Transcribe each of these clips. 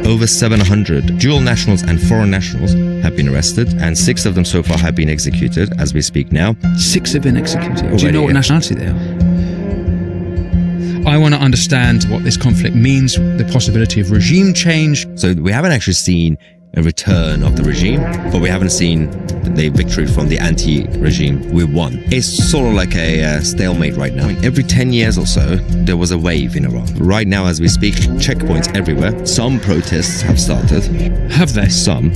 Over 700 dual nationals and foreign nationals have been arrested, and 6 of them so far have been executed as we speak now. 6 have been executed. Already, Do you know what nationality they are? I want to understand what this conflict means, the possibility of regime change. So we haven't actually seen a return of the regime, but we haven't seen the victory from the anti-regime. We won. It's sort of like a stalemate right now. Every 10 years or so, there was a wave in Iran. Right now, as we speak, checkpoints everywhere. Some protests have started. Have they? Some.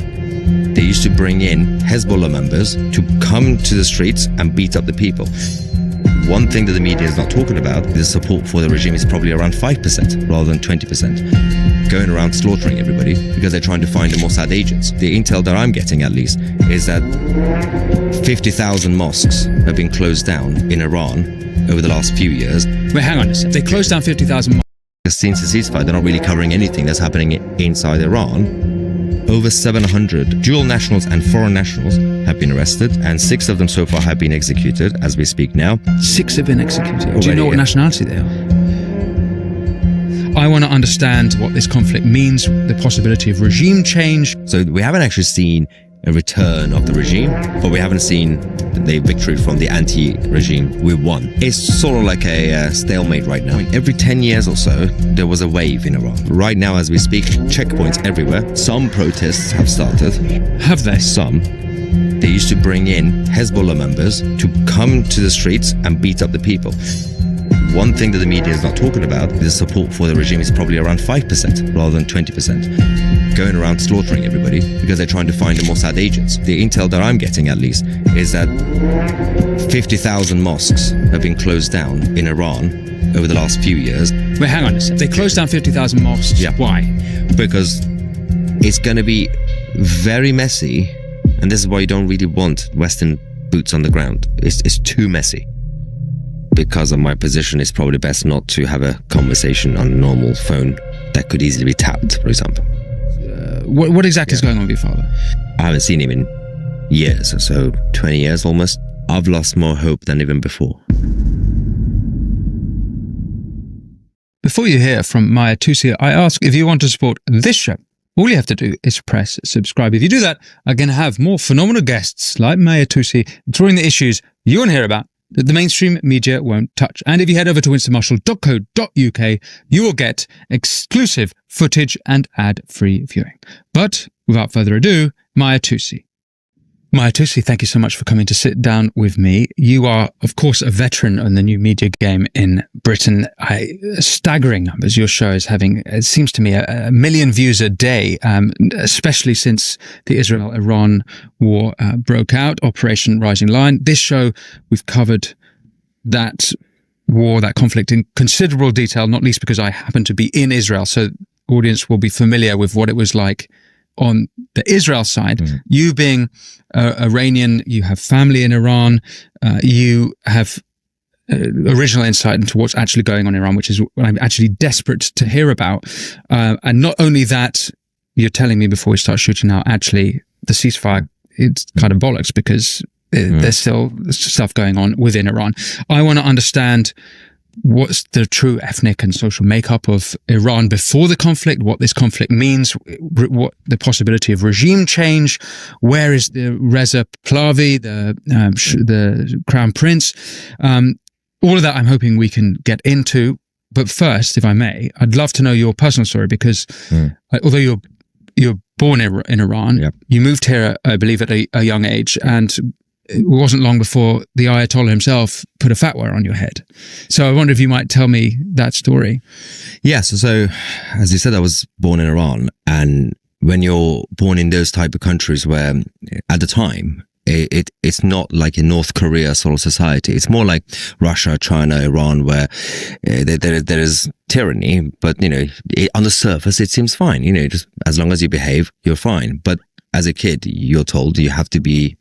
They used to bring in Hezbollah members to come to the streets and beat up the people. One thing that the media is not talking about, the support for the regime is probably around 5% rather than 20%. Going around slaughtering everybody because they're trying to find the Mossad agents. The intel that I'm getting, at least, is that 50,000 mosques have been closed down in Iran over the last few years. Wait, hang on a second. They closed down 50,000 mosques. Since the ceasefire, they're not really covering anything that's happening inside Iran. Over 700 dual nationals and foreign nationals have been arrested, and 6 of them so far have been executed as we speak now. 6 have been executed. Already, Do you know what nationality they are? I want to understand what this conflict means, the possibility of regime change. So we haven't actually seen a return of the regime, but we haven't seen the victory from the anti-regime. We won. It's sort of like a stalemate right now. Every 10 years or so, there was a wave in Iran. Right now, as we speak, checkpoints everywhere. Some protests have started. Have they? Some. They used to bring in Hezbollah members to come to the streets and beat up the people. One thing that the media is not talking about, the support for the regime is probably around 5% rather than 20%. Going around slaughtering everybody because they're trying to find the Mossad agents. The intel that I'm getting, at least, is that 50,000 mosques have been closed down in Iran over the last few years. Wait, hang on a second. They closed down 50,000 mosques. Yeah. Why? Because it's going to be very messy, and this is why you don't really want Western boots on the ground. It's too messy. Because of my position, it's probably best not to have a conversation on a normal phone that could easily be tapped, for example. What exactly is going on with your father? I haven't seen him in years, so 20 years almost. I've lost more hope than even before. Before you hear from Maya Toossi, I ask if you want to support this show. All you have to do is press subscribe. If you do that, I'm going to have more phenomenal guests like Maya Toossi exploring the issues you want to hear about that the mainstream media won't touch. And if you head over to winstonmarshall.co.uk, you will get exclusive footage and ad-free viewing. But without further ado, Maya Toossi. Maya Toossi, thank you so much for coming to sit down with me. You are, of course, a veteran on the new media game in Britain. Staggering numbers. Your show is having, it seems to me, a million views a day, especially since the Israel-Iran war broke out, Operation Rising Lion. This show, we've covered that war, that conflict in considerable detail, not least because I happen to be in Israel, so the audience will be familiar with what it was like on the Israel side. You being Iranian, you have family in Iran, you have original insight into what's actually going on in Iran, which is what I'm actually desperate to hear about. And not only that, you're telling me before we start shooting now, actually, the ceasefire, it's kind of bollocks because there's still stuff going on within Iran. I want to understand what's the true ethnic and social makeup of Iran before the conflict, what this conflict means, what the possibility of regime change, where is the Reza Pahlavi, the Crown Prince, all of that I'm hoping we can get into. But first, if I may, I'd love to know your personal story because although you're born in Iran, you moved here, I believe, at a young age, and it wasn't long before the Ayatollah himself put a fatwa on your head. So I wonder if you might tell me that story. Yes. So as you said, I was born in Iran. And when you're born in those type of countries where at the time, it's not like a North Korea sort of society. It's more like Russia, China, Iran, where there is tyranny. But, on the surface, it seems fine. Just as long as you behave, you're fine. But as a kid, you're told you have to be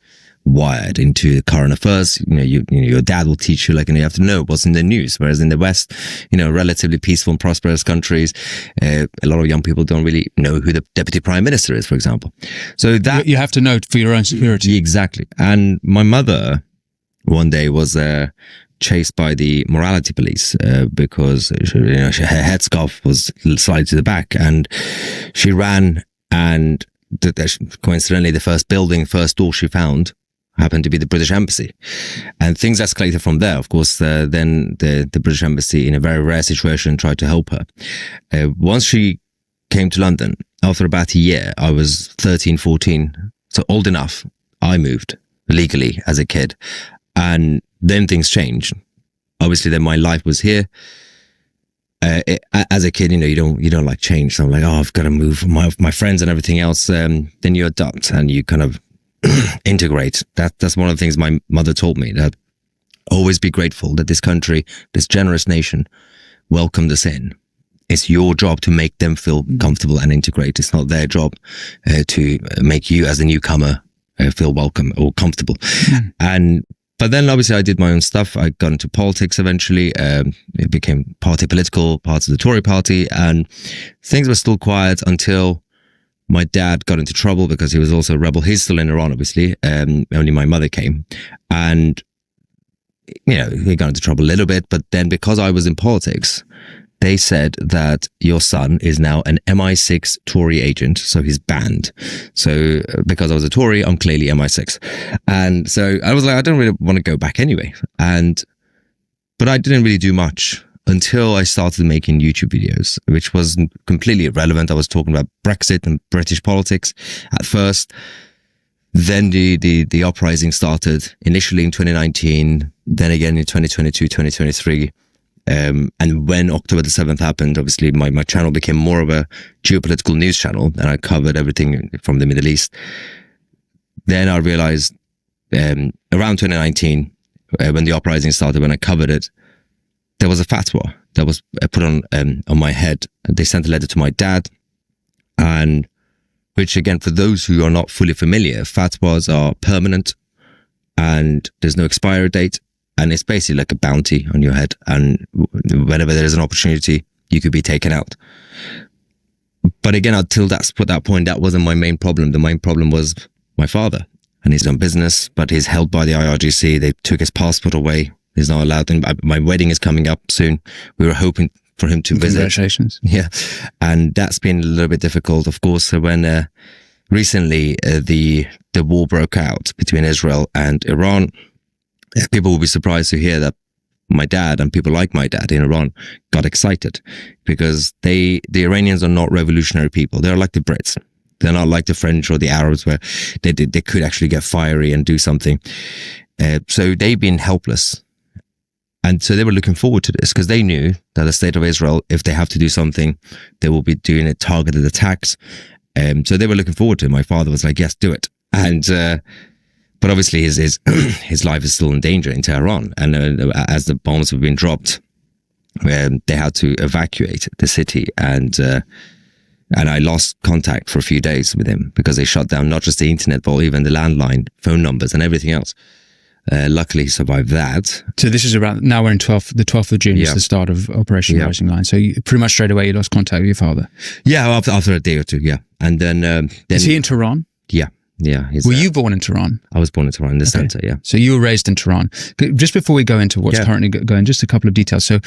wired into current affairs. Your dad will teach you, you have to know what's in the news. Whereas in the West, relatively peaceful and prosperous countries, a lot of young people don't really know who the deputy prime minister is, for example. So that you have to know for your own security. Exactly. And my mother one day was chased by the morality police because her headscarf was slightly to the back, and she ran, and coincidentally the first door she found happened to be the British Embassy, and things escalated from there. Of course, then the British Embassy, in a very rare situation, tried to help her. Once she came to London, after about a year, I was 13, 14, so old enough, I moved legally as a kid, and then things changed. Obviously, then my life was here. As a kid, you don't like change. So I'm like, I've got to move my friends and everything else. Then you adopt and you kind of integrate. That's one of the things my mother told me, that always be grateful that this country, this generous nation, welcomed us in. It's your job to make them feel comfortable and integrate. It's not their job to make you as a newcomer feel welcome or comfortable. But then obviously I did my own stuff. I got into politics eventually. It became political, parts of the Tory party, and things were still quiet until my dad got into trouble because he was also a rebel. He's still in Iran, obviously. Only my mother came, and he got into trouble a little bit. But then because I was in politics, they said that your son is now an MI6 Tory agent, so he's banned. So because I was a Tory, I'm clearly MI6. And so I was like, I don't really want to go back anyway. But I didn't really do much until I started making YouTube videos, which was completely irrelevant. I was talking about Brexit and British politics at first. Then the uprising started, initially in 2019, then again in 2022, 2023. And when October the 7th happened, obviously my channel became more of a geopolitical news channel, and I covered everything from the Middle East. Then I realized around 2019, when the uprising started, when I covered it, there was a fatwa that was put on my head. They sent a letter to my dad, and which again, for those who are not fully familiar, fatwas are permanent and there's no expiry date. And it's basically like a bounty on your head. And whenever there is an opportunity, you could be taken out. But again, until that point, that wasn't my main problem. The main problem was my father and his own business, but he's held by the IRGC. They took his passport away. He's not allowed. And my wedding is coming up soon. We were hoping for him to visit. Congratulations. Yeah. And that's been a little bit difficult, of course. So when recently the war broke out between Israel and Iran, people will be surprised to hear that my dad and people like my dad in Iran got excited, because the Iranians are not revolutionary people. They're like the Brits. They're not like the French or the Arabs, where they could actually get fiery and do something. So they've been helpless. And so they were looking forward to this because they knew that the state of Israel, if they have to do something, they will be doing it targeted attacks. So they were looking forward to it. My father was like, yes, do it. And, but obviously his life is still in danger in Tehran. And as the bombs have been dropped, they had to evacuate the city. And I lost contact for a few days with him because they shut down not just the internet, but even the landline, phone numbers and everything else. Luckily he survived that. So this is around, now we're in the 12th of June, is the start of Operation Rising Line. So pretty much straight away you lost contact with your father. Yeah, after a day or two, yeah. And then... is he in Tehran? Yeah. Yeah. Were you born in Tehran? I was born in Tehran, in the center, yeah. So you were raised in Tehran. Just before we go into what's currently going, just a couple of details. So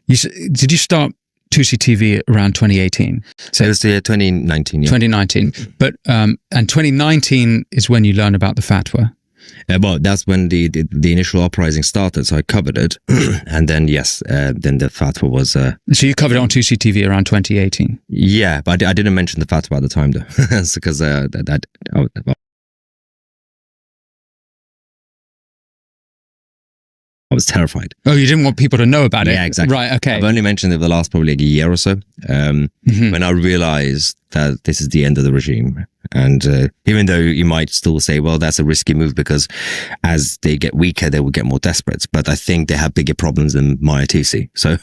did you start Tusi TV around 2018? So it was 2019, yeah. 2019. But, and 2019 is when you learn about the fatwa. Well, that's when the initial uprising started, so I covered it. And then, then the fatwa was... So you covered it on 2CTV around 2018? Yeah, but I didn't mention the fatwa at the time, though. It's because I was terrified. Oh, you didn't want people to know about it? Yeah, exactly. Right, okay. I've only mentioned it the last probably like a year or so, when I realized that this is the end of the regime. And even though you might still say, well, that's a risky move because as they get weaker, they will get more desperate. But I think they have bigger problems than Maya Tousi. So,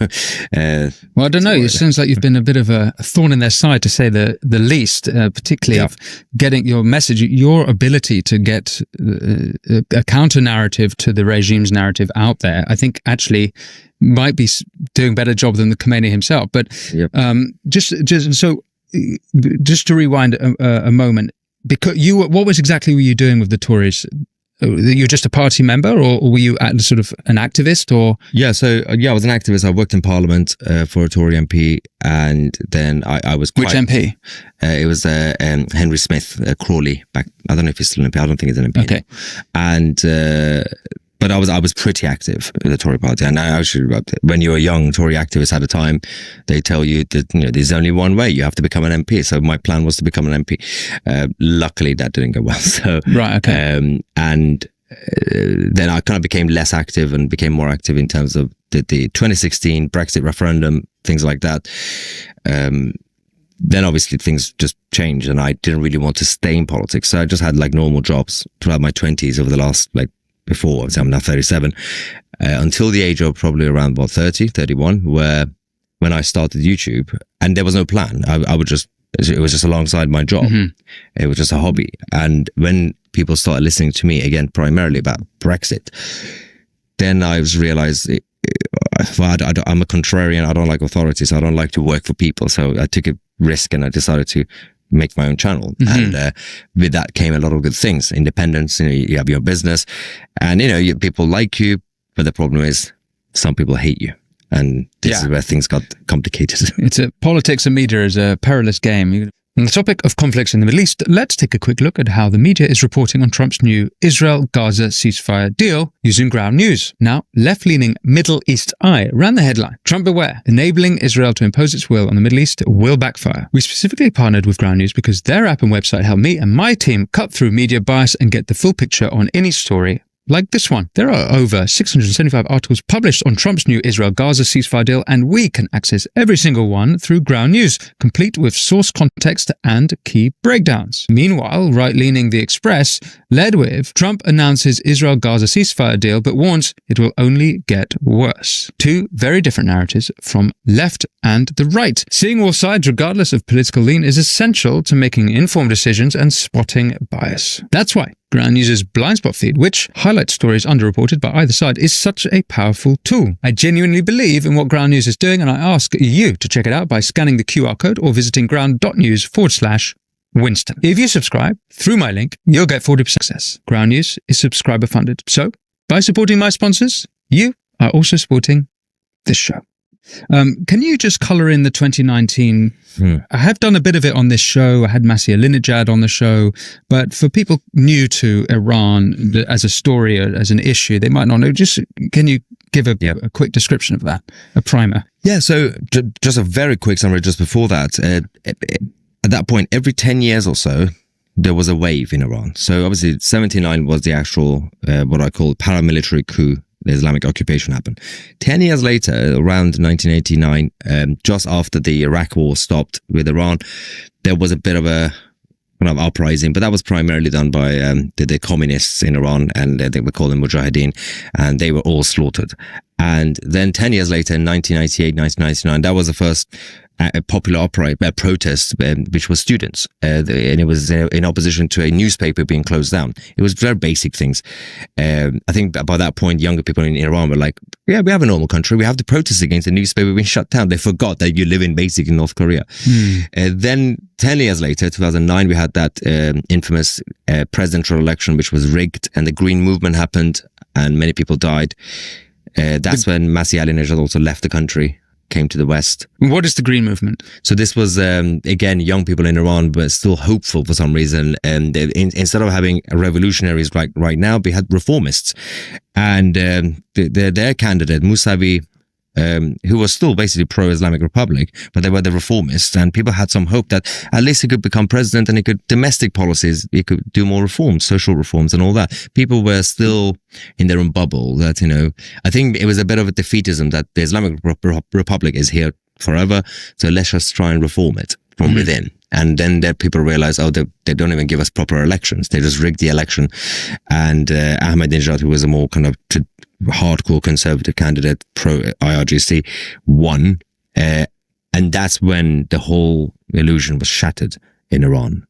well, I don't know. It sounds like you've been a bit of a thorn in their side, to say the least, particularly of getting your message, your ability to get a counter narrative to the regime's narrative out there. I think actually might be doing a better job than the Khomeini himself. But just to rewind a moment, because what exactly were you doing with the Tories you're just a party member, or were you sort of an activist, or? Yeah, so I was an activist. I worked in Parliament for a Tory MP, and then I was Which MP? It was Henry Smith, Crawley. Back, I don't know if he's still an MP. I don't think he's an MP. Okay, and but I was pretty active in the Tory party. And actually, when you're a young Tory activist at a time, they tell you that there's only one way: you have to become an MP. So my plan was to become an MP. Luckily, that didn't go well. So right, okay, and then I kind of became less active and became more active in terms of the 2016 Brexit referendum, things like that. Then obviously things just changed, and I didn't really want to stay in politics. So I just had like normal jobs throughout my 20s over the last before, obviously I'm now 37, until the age of probably around 30, 31, when I started YouTube, and there was no plan. It was just alongside my job. Mm-hmm. It was just a hobby. And when people started listening to me again, primarily about Brexit, then I realized I'm a contrarian. I don't like authority, so I don't like to work for people. So I took a risk and I decided to make my own channel. Mm-hmm. And with that came a lot of good things. Independence, you have your business, and people like you, but the problem is some people hate you. And this is where things got complicated. Politics and media is a perilous game. On the topic of conflicts in the Middle East, let's take a quick look at how the media is reporting on Trump's new Israel-Gaza ceasefire deal using Ground News. Now, left-leaning Middle East Eye ran the headline, "Trump beware, enabling Israel to impose its will on the Middle East will backfire." We specifically partnered with Ground News because their app and website helped me and my team cut through media bias and get the full picture on any story like this one. There are over 675 articles published on Trump's new Israel-Gaza ceasefire deal, and we can access every single one through Ground News, complete with source context and key breakdowns. Meanwhile, right-leaning The Express led with, "Trump announces Israel-Gaza ceasefire deal, but warns it will only get worse." Two very different narratives from left and the right. Seeing all sides, regardless of political lean, is essential to making informed decisions and spotting bias. That's why Ground News' blind spot feed, which highlights stories underreported by either side, is such a powerful tool. I genuinely believe in what Ground News is doing, and I ask you to check it out by scanning the QR code or visiting ground.news/Winston. If you subscribe through my link, you'll get 40% access. Ground News is subscriber funded. So, by supporting my sponsors, you are also supporting this show. Can you just colour in the 2019? I have done a bit of it on this show. I had Masih Alinejad on the show, but for people new to Iran as a story, as an issue, they might not know. Just can you give a quick description of that, a primer? Yeah, so just a very quick summary just before that. At that point, every 10 years or so, there was a wave in Iran. So obviously 79 was the actual, what I call paramilitary coup. The Islamic occupation happened. 10 years later, around 1989, just after the Iraq war stopped with Iran, there was a bit of a kind of uprising, but that was primarily done by the communists in Iran, and they were called the Mujahideen, and they were all slaughtered. And then 10 years later, in 1998, 1999, that was the first popular protest, which was students. And it was in opposition to a newspaper being closed down. It was very basic things. I think by that point, younger people in Iran were like, yeah, we have a normal country. We have to protest against the newspaper being shut down. They forgot that you live in basically North Korea. Then 10 years later, 2009, we had that infamous presidential election, which was rigged, and the Green Movement happened, and many people died. That's when Masih Alinejad also left the country, came to the West. What is the Green Movement? So this was, again, young people in Iran, but still hopeful for some reason. And instead of having revolutionaries right now, we had reformists. And their candidate, Mousavi, who was still basically pro-Islamic Republic, but they were the reformists, and people had some hope that at least he could become president and he could domestic policies, he could do more reforms, social reforms and all that. People were still in their own bubble that, I think it was a bit of a defeatism that the Islamic Republic is here forever, so let's just try and reform it from within. And then there people realize, they don't even give us proper elections. They just rigged the election. And Ahmadinejad, who was a more kind of hardcore conservative candidate, pro-IRGC, won. And that's when the whole illusion was shattered in Iran.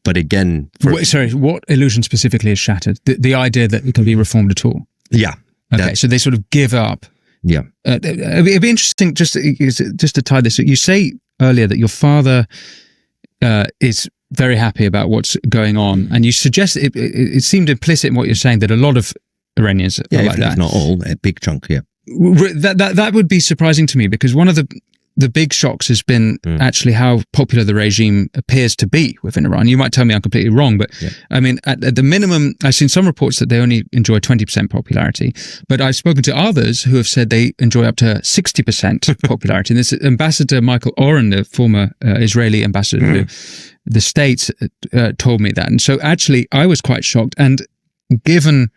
But again... Sorry, what illusion specifically is shattered? The idea that it can be reformed at all? Yeah. Okay, so they sort of give up. Yeah. It'd be interesting just to tie this. You say earlier that your father is very happy about what's going on. And you suggest it seemed implicit in what you're saying that a lot of Iranians are like that. If not all, a big chunk, yeah. That would be surprising to me, because one of the big shocks has been actually how popular the regime appears to be within Iran. You might tell me I'm completely wrong, but I mean, at the minimum, I've seen some reports that they only enjoy 20% popularity, but I've spoken to others who have said they enjoy up to 60% popularity. And this Ambassador Michael Oren, the former Israeli ambassador to the States, told me that. And so actually, I was quite shocked. And given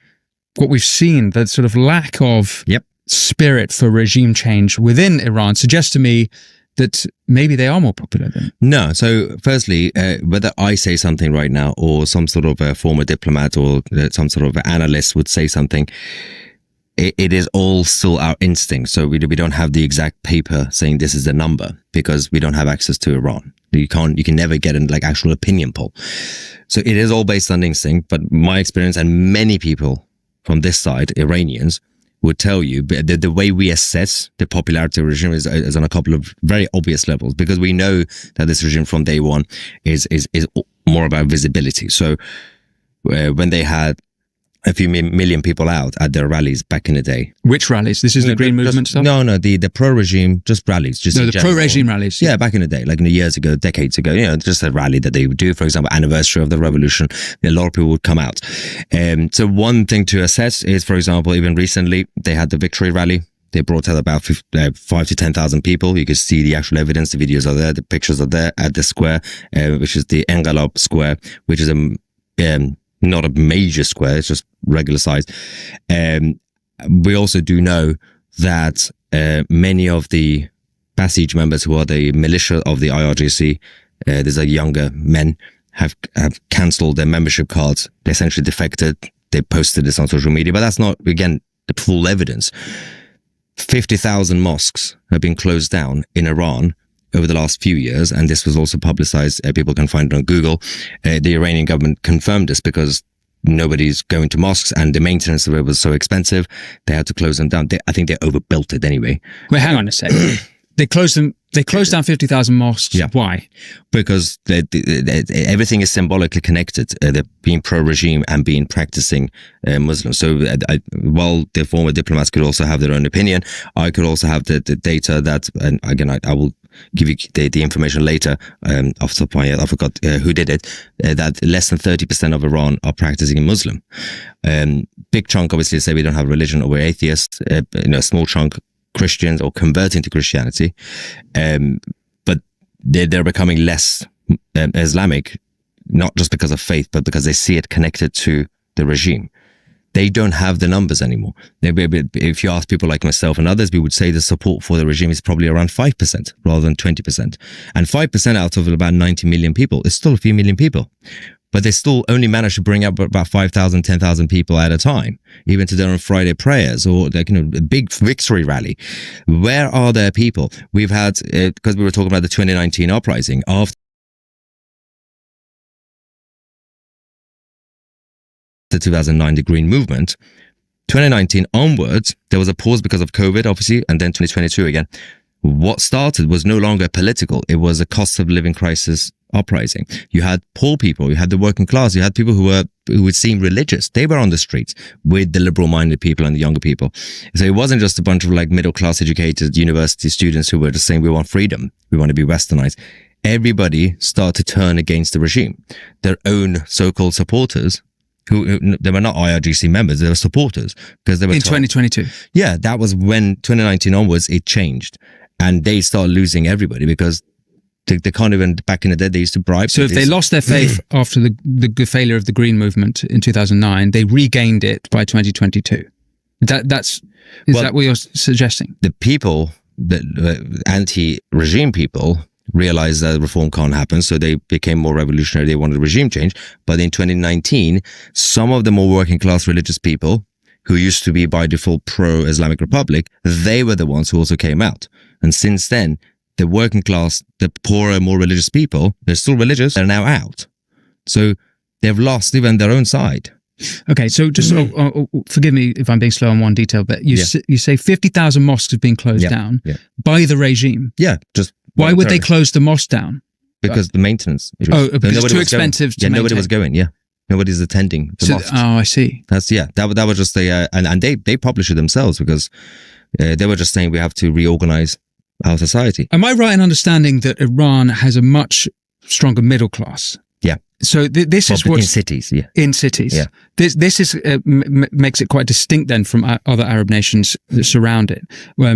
what we've seen, the sort of lack of spirit for regime change within Iran suggests to me that maybe they are more popular than. No. So firstly, whether I say something right now or some sort of a former diplomat or some sort of analyst would say something, it is all still our instinct. So we don't have the exact paper saying this is the number, because we don't have access to Iran. You can never get an actual opinion poll. So it is all based on instinct. But my experience, and many people from this side, Iranians, would tell you the way we assess the popularity of the regime is on a couple of very obvious levels, because we know that this regime from day one is more about visibility. So when they had a few million people out at their rallies back in the day. Which rallies? This is the Green Movement stuff? No, the pro-regime, just rallies. The pro-regime rallies. Yeah, back in the day, like years ago, decades ago, just a rally that they would do, for example, anniversary of the revolution. A lot of people would come out. So one thing to assess is, for example, even recently, they had the victory rally. They brought out about 5 to 10,000 people. You can see the actual evidence. The videos are there. The pictures are there at the square, which is the Enqilab Square, which is not a major square, it's just regular size. We also do know that many of the Basij members, who are the militia of the IRGC, these are younger men, have cancelled their membership cards. They essentially defected. They posted this on social media, but that's not, again, the full evidence. 50,000 mosques have been closed down in Iran over the last few years, and this was also publicized. People can find it on Google. The Iranian government confirmed this because nobody's going to mosques, and the maintenance of it was so expensive, they had to close them down. I think they overbuilt it anyway. Wait, hang on a second. They closed down 50,000 mosques. Yeah. Why? Because everything is symbolically connected. They're being pro-regime and being practicing Muslims. So while the former diplomats could also have their own opinion, I could also have the data that, and again, I will give you the information later. Off the top of my head, I forgot who did it. That less than 30% of Iran are practicing Muslim. Big chunk, obviously, say we don't have religion or we're atheists. A small chunk Christians or converting to Christianity, but they're becoming less Islamic, not just because of faith, but because they see it connected to the regime. They don't have the numbers anymore. If you ask people like myself and others, we would say the support for the regime is probably around 5% rather than 20%. And 5% out of about 90 million people is still a few million people. But they still only manage to bring up about 5,000, 10,000 people at a time, even to their own Friday prayers or a big victory rally. Where are their people? We've had, because we were talking about the 2019 uprising, after 2009, the Green Movement, 2019 onwards, there was a pause because of COVID, obviously, and then 2022 again. What started was no longer political. It was a cost of living crisis uprising. You had poor people, you had the working class, you had people who would seem religious. They were on the streets with the liberal-minded people and the younger people. So it wasn't just a bunch of middle-class educated university students who were just saying, we want freedom, we want to be westernized. Everybody started to turn against the regime. Their own so-called supporters, who they were not IRGC members, they were supporters, because they were in 2022. Yeah, that was when 2019 onwards it changed, and they started losing everybody because they can't even, back in the day, they used to bribe. So if they lost their faith after the failure of the Green Movement in 2009, they regained it by 2022. Is that what you're suggesting? The people, the anti-regime people, realized that reform can't happen, so they became more revolutionary. They wanted regime change. But in 2019, some of the more working class religious people who used to be by default pro-Islamic Republic, they were the ones who also came out. And since then, the working class, the poorer, more religious people, they're still religious, they're now out. So they've lost even their own side. Okay, so just forgive me if I'm being slow on one detail, but you say 50,000 mosques have been closed down by the regime. Yeah, just why would they close the mosque down? because the maintenance issues. Oh, because it's nobody too was going. expensive to Yeah, nobody maintain. was going. Yeah, nobody's attending the So, mosques. I see. That was just and they publish it themselves because they were just saying we have to reorganize our society. Am I right in understanding that Iran has a much stronger middle class? Yeah. So this is Well, what in cities. Yeah. in cities. Yeah. This is makes it quite distinct then from other Arab nations that surround it.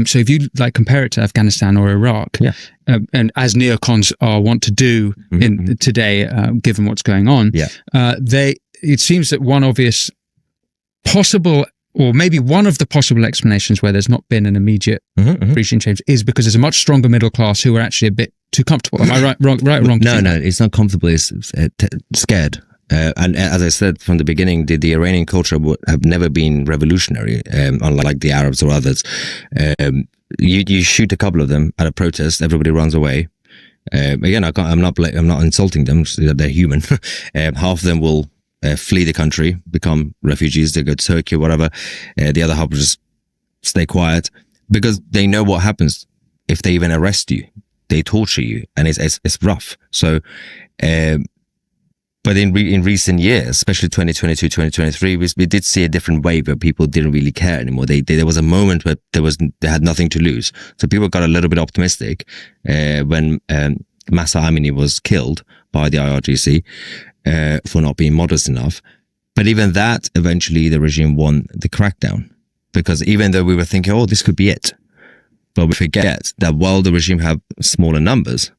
So if you like compare it to Afghanistan or Iraq, Yeah. And as neocons want to do in today, given what's going on, Yeah. It seems that one obvious possible, or maybe one of the possible explanations where there's not been an immediate regime change is because there's a much stronger middle class who are actually a bit too comfortable. Am I right, wrong? No, it's not comfortable. It's scared. And as I said from the beginning, the Iranian culture have never been revolutionary, unlike the Arabs or others. You shoot a couple of them at a protest, everybody runs away. Again, I'm not insulting them. They're human. Half of them will flee the country, become refugees. They go to Turkey or whatever. The other half will just stay quiet because they know what happens if they even arrest you. They torture you, and it's rough. So, but in recent years, especially 2022, 2023, we did see a different wave where people didn't really care anymore. There was a moment where they had nothing to lose. So people got a little bit optimistic when Mahsa Amini was killed by the IRGC for not being modest enough. But even that, eventually the regime won the crackdown, because even though we were thinking, oh, this could be it, but we forget that while the regime have smaller numbers,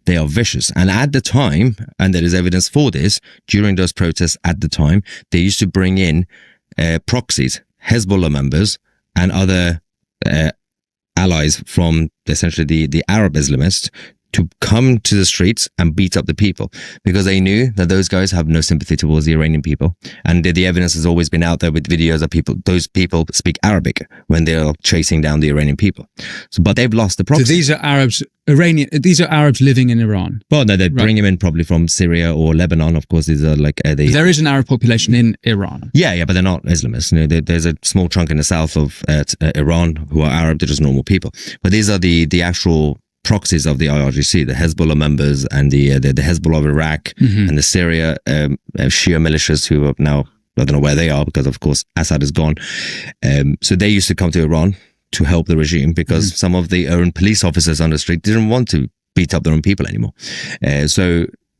they are vicious. And at the time, and there is evidence for this, during those protests at the time, they used to bring in proxies, Hezbollah members, and other allies from essentially the Arab Islamists to come to the streets and beat up the people, because they knew that those guys have no sympathy towards the Iranian people. And the evidence has always been out there with videos of those people speak Arabic when they're chasing down the Iranian people. So, but they've lost the proxy. So these are Arabs living in Iran. Well, no, they bring them in probably from Syria or Lebanon. Of course, these are like there is an Arab population in Iran. Yeah, but they're not Islamists. You know, there's a small chunk in the south of Iran who are Arab. They're just normal people. But these are the actual proxies of the IRGC, the Hezbollah members, and the Hezbollah of Iraq and the Syria Shia militias who are now, I don't know where they are because of course Assad is gone. So they used to come to Iran to help the regime because some of the own police officers on the street didn't want to beat up their own people anymore.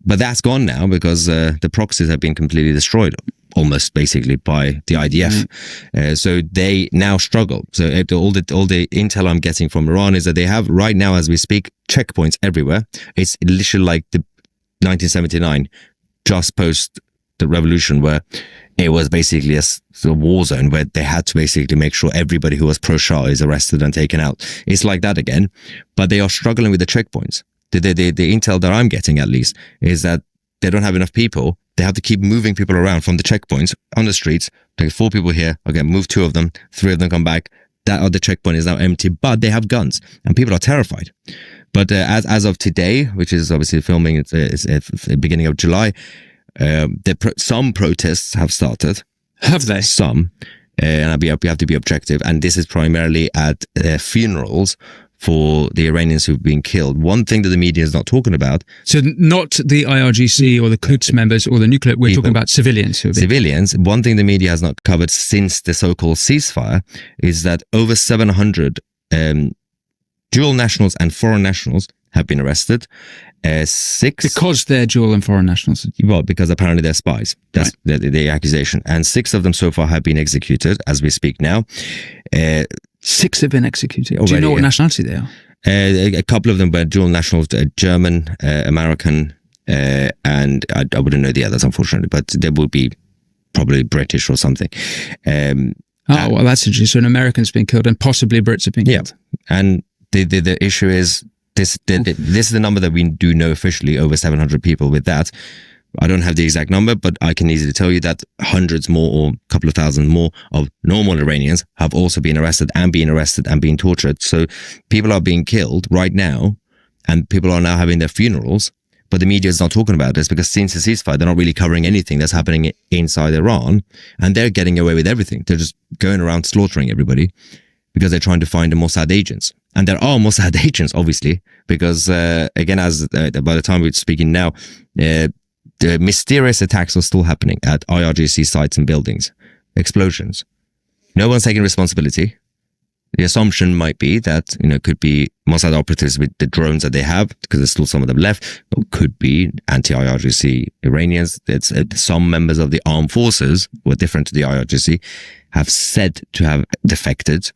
But that's gone now because the proxies have been completely destroyed, almost basically by the IDF. So they now struggle. So all the intel I'm getting from Iran is that they have right now, as we speak, checkpoints everywhere. It's literally like the 1979, just post the revolution, where it was basically a sort of war zone where they had to basically make sure everybody who was pro-Shah is arrested and taken out. It's like that again, but they are struggling with the checkpoints. The intel that I'm getting, at least, is that they don't have enough people. They have to keep moving people around from the checkpoints on the streets. Take 4 people here. Okay, move 2 of them. 3 of them come back. That other checkpoint is now empty, but they have guns and people are terrified. But as of today, which is obviously filming, it's the beginning of July, some protests have started. Have they? Some. And we have to be objective. And this is primarily at funerals for the Iranians who've been killed. One thing that the media is not talking about. So not the IRGC or the Quds members or the nuclear, we're talking about civilians. Civilians. One thing the media has not covered since the so-called ceasefire is that over 700 dual nationals and foreign nationals have been arrested. 6... Because they're dual and foreign nationals? Well, because apparently they're spies. That's right. the accusation. And 6 of them so far have been executed as we speak now. 6 have been executed. Already, do you know what nationality they are? A couple of them were dual nationals, German, American, and I wouldn't know the others, unfortunately, but they would be probably British or something. Well, that's interesting. So an American's been killed and possibly Brits have been killed. And the issue is, this is the number that we do know officially, over 700 people with that. I don't have the exact number, but I can easily tell you that hundreds more or a couple of thousand more of normal Iranians have also been arrested and being tortured. So people are being killed right now and people are now having their funerals, but the media is not talking about this because since the ceasefire, they're not really covering anything that's happening inside Iran and they're getting away with everything. They're just going around slaughtering everybody. because they're trying to find the Mossad agents. And there are Mossad agents, obviously, because, again, as by the time we're speaking now, the mysterious attacks are still happening at IRGC sites and buildings, explosions. No one's taking responsibility. The assumption might be that, could be Mossad operatives with the drones that they have, because there's still some of them left, or could be anti-IRGC Iranians. It's some members of the armed forces who are different to the IRGC have said to have defected,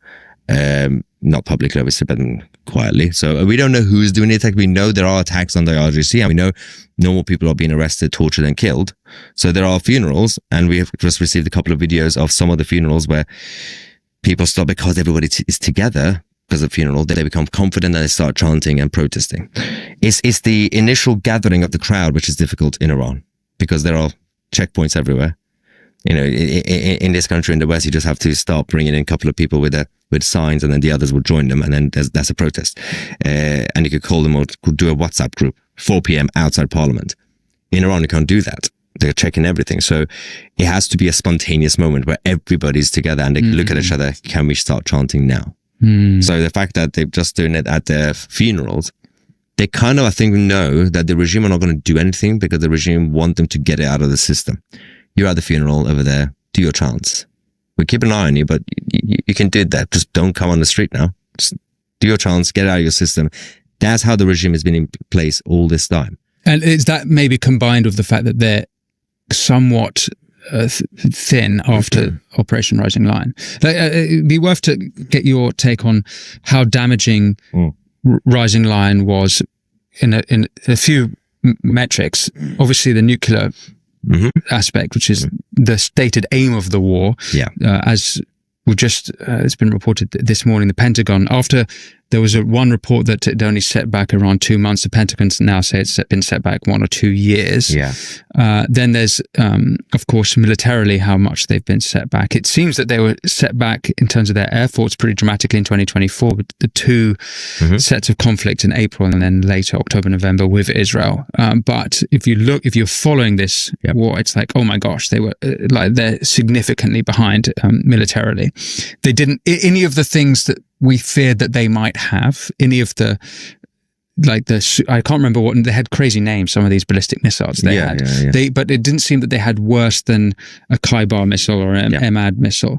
not publicly, obviously, but quietly. So we don't know who's doing the attack. We know there are attacks on the IRGC, and we know normal people are being arrested, tortured, and killed. So there are funerals, and we have just received a couple of videos of some of the funerals where people stop because everybody is together because of funeral. They become confident and they start chanting and protesting. It's the initial gathering of the crowd which is difficult in Iran, because there are checkpoints everywhere. In this country, in the West, you just have to start bringing in a couple of people with signs, and then the others will join them, and then that's a protest. And you could call them or do a WhatsApp group, 4 p.m. outside Parliament. In Iran, you can't do that. They're checking everything. So it has to be a spontaneous moment where everybody's together and they look at each other. Can we start chanting now? So the fact that they're just doing it at their funerals, they kind of, I think, know that the regime are not going to do anything, because the regime want them to get it out of the system. You're at the funeral over there. Do your chants. We keep an eye on you, but you can do that. Just don't come on the street now. Just do your chants, get it out of your system. That's how the regime has been in place all this time. And is that maybe combined with the fact that they're somewhat thin after Operation Rising Lion? It'd be worth to get your take on how damaging Rising Lion was in a few metrics. Obviously, the nuclear aspect, which is the stated aim of the war. As we just, it's been reported this morning, the Pentagon, after there was one report that it only set back around 2 months, the Pentagon now say it's been set back 1 or 2 years. Then there's, of course, militarily, how much they've been set back. It seems that they were set back in terms of their air force pretty dramatically in 2024, with the two sets of conflict in April and then later October, November with Israel. But if you're following this war, it's like, oh my gosh, they were they're significantly behind militarily. They didn't, any of the things that we feared that they might have, any of the, I can't remember what, they had crazy names, some of these ballistic missiles they had. But it didn't seem that they had worse than a Khyber missile or an Emad missile,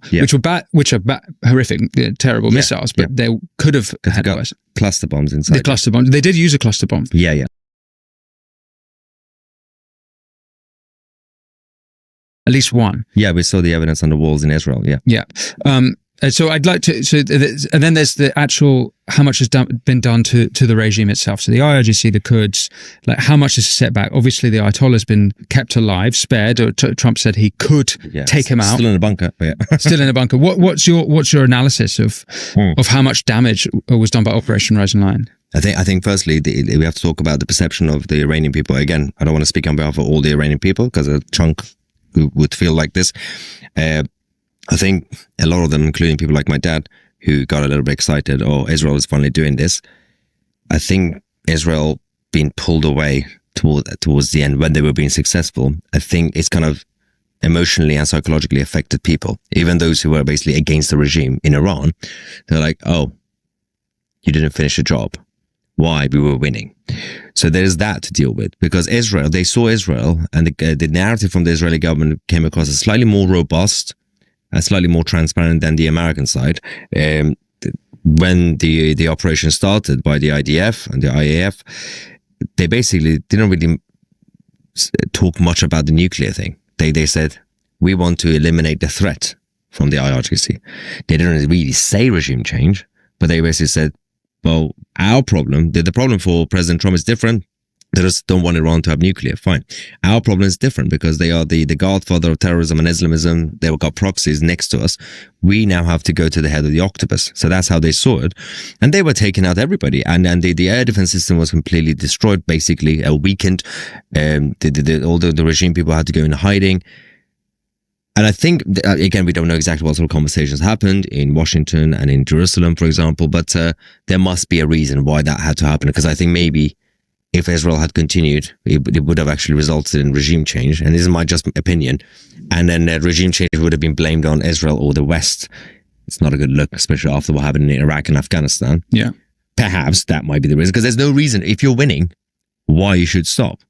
which are horrific, terrible missiles, but they could have had worse. Cluster bombs inside. The cluster bombs. They did use a cluster bomb. At least one. Yeah, we saw the evidence on the walls in Israel. So I'd like to, and then there's the actual, how much has been done to the regime itself. So the IRGC, the Kurds, like how much is a setback? Obviously the Ayatollah has been kept alive, spared. Trump said he could take him out. Still in a bunker. Still in a bunker. What's your analysis of how much damage was done by Operation Rising Lion? I think firstly, we have to talk about the perception of the Iranian people. Again, I don't want to speak on behalf of all the Iranian people, because a chunk who would feel like this. I think a lot of them, including people like my dad, who got a little bit excited, Israel is finally doing this. I think Israel being pulled away towards the end when they were being successful, I think it's kind of emotionally and psychologically affected people. Even those who were basically against the regime in Iran, they're like, oh, you didn't finish the job. Why? We were winning. So there's that to deal with, because Israel, they saw Israel, and the narrative from the Israeli government came across as slightly more robust and slightly more transparent than the American side. When the operation started by the IDF and the IAF, they basically didn't really talk much about the nuclear thing. They said, we want to eliminate the threat from the IRGC. They didn't really say regime change, but they basically said, well, our problem, the problem for President Trump is different. They just don't want Iran to have nuclear. Fine. Our problem is different, because they are the godfather of terrorism and Islamism. They've got proxies next to us. We now have to go to the head of the octopus. So that's how they saw it. And they were taking out everybody. And the air defense system was completely destroyed, basically, weakened. All the regime people had to go into hiding. And I think, again, we don't know exactly what sort of conversations happened in Washington and in Jerusalem, for example, but there must be a reason why that had to happen, because I think maybe if Israel had continued, it would have actually resulted in regime change. And this is my just opinion. And then regime change would have been blamed on Israel or the West. it's not a good look, especially after what happened in Iraq and Afghanistan. Yeah. Perhaps that might be the reason, because there's no reason, if you're winning, why you should stop.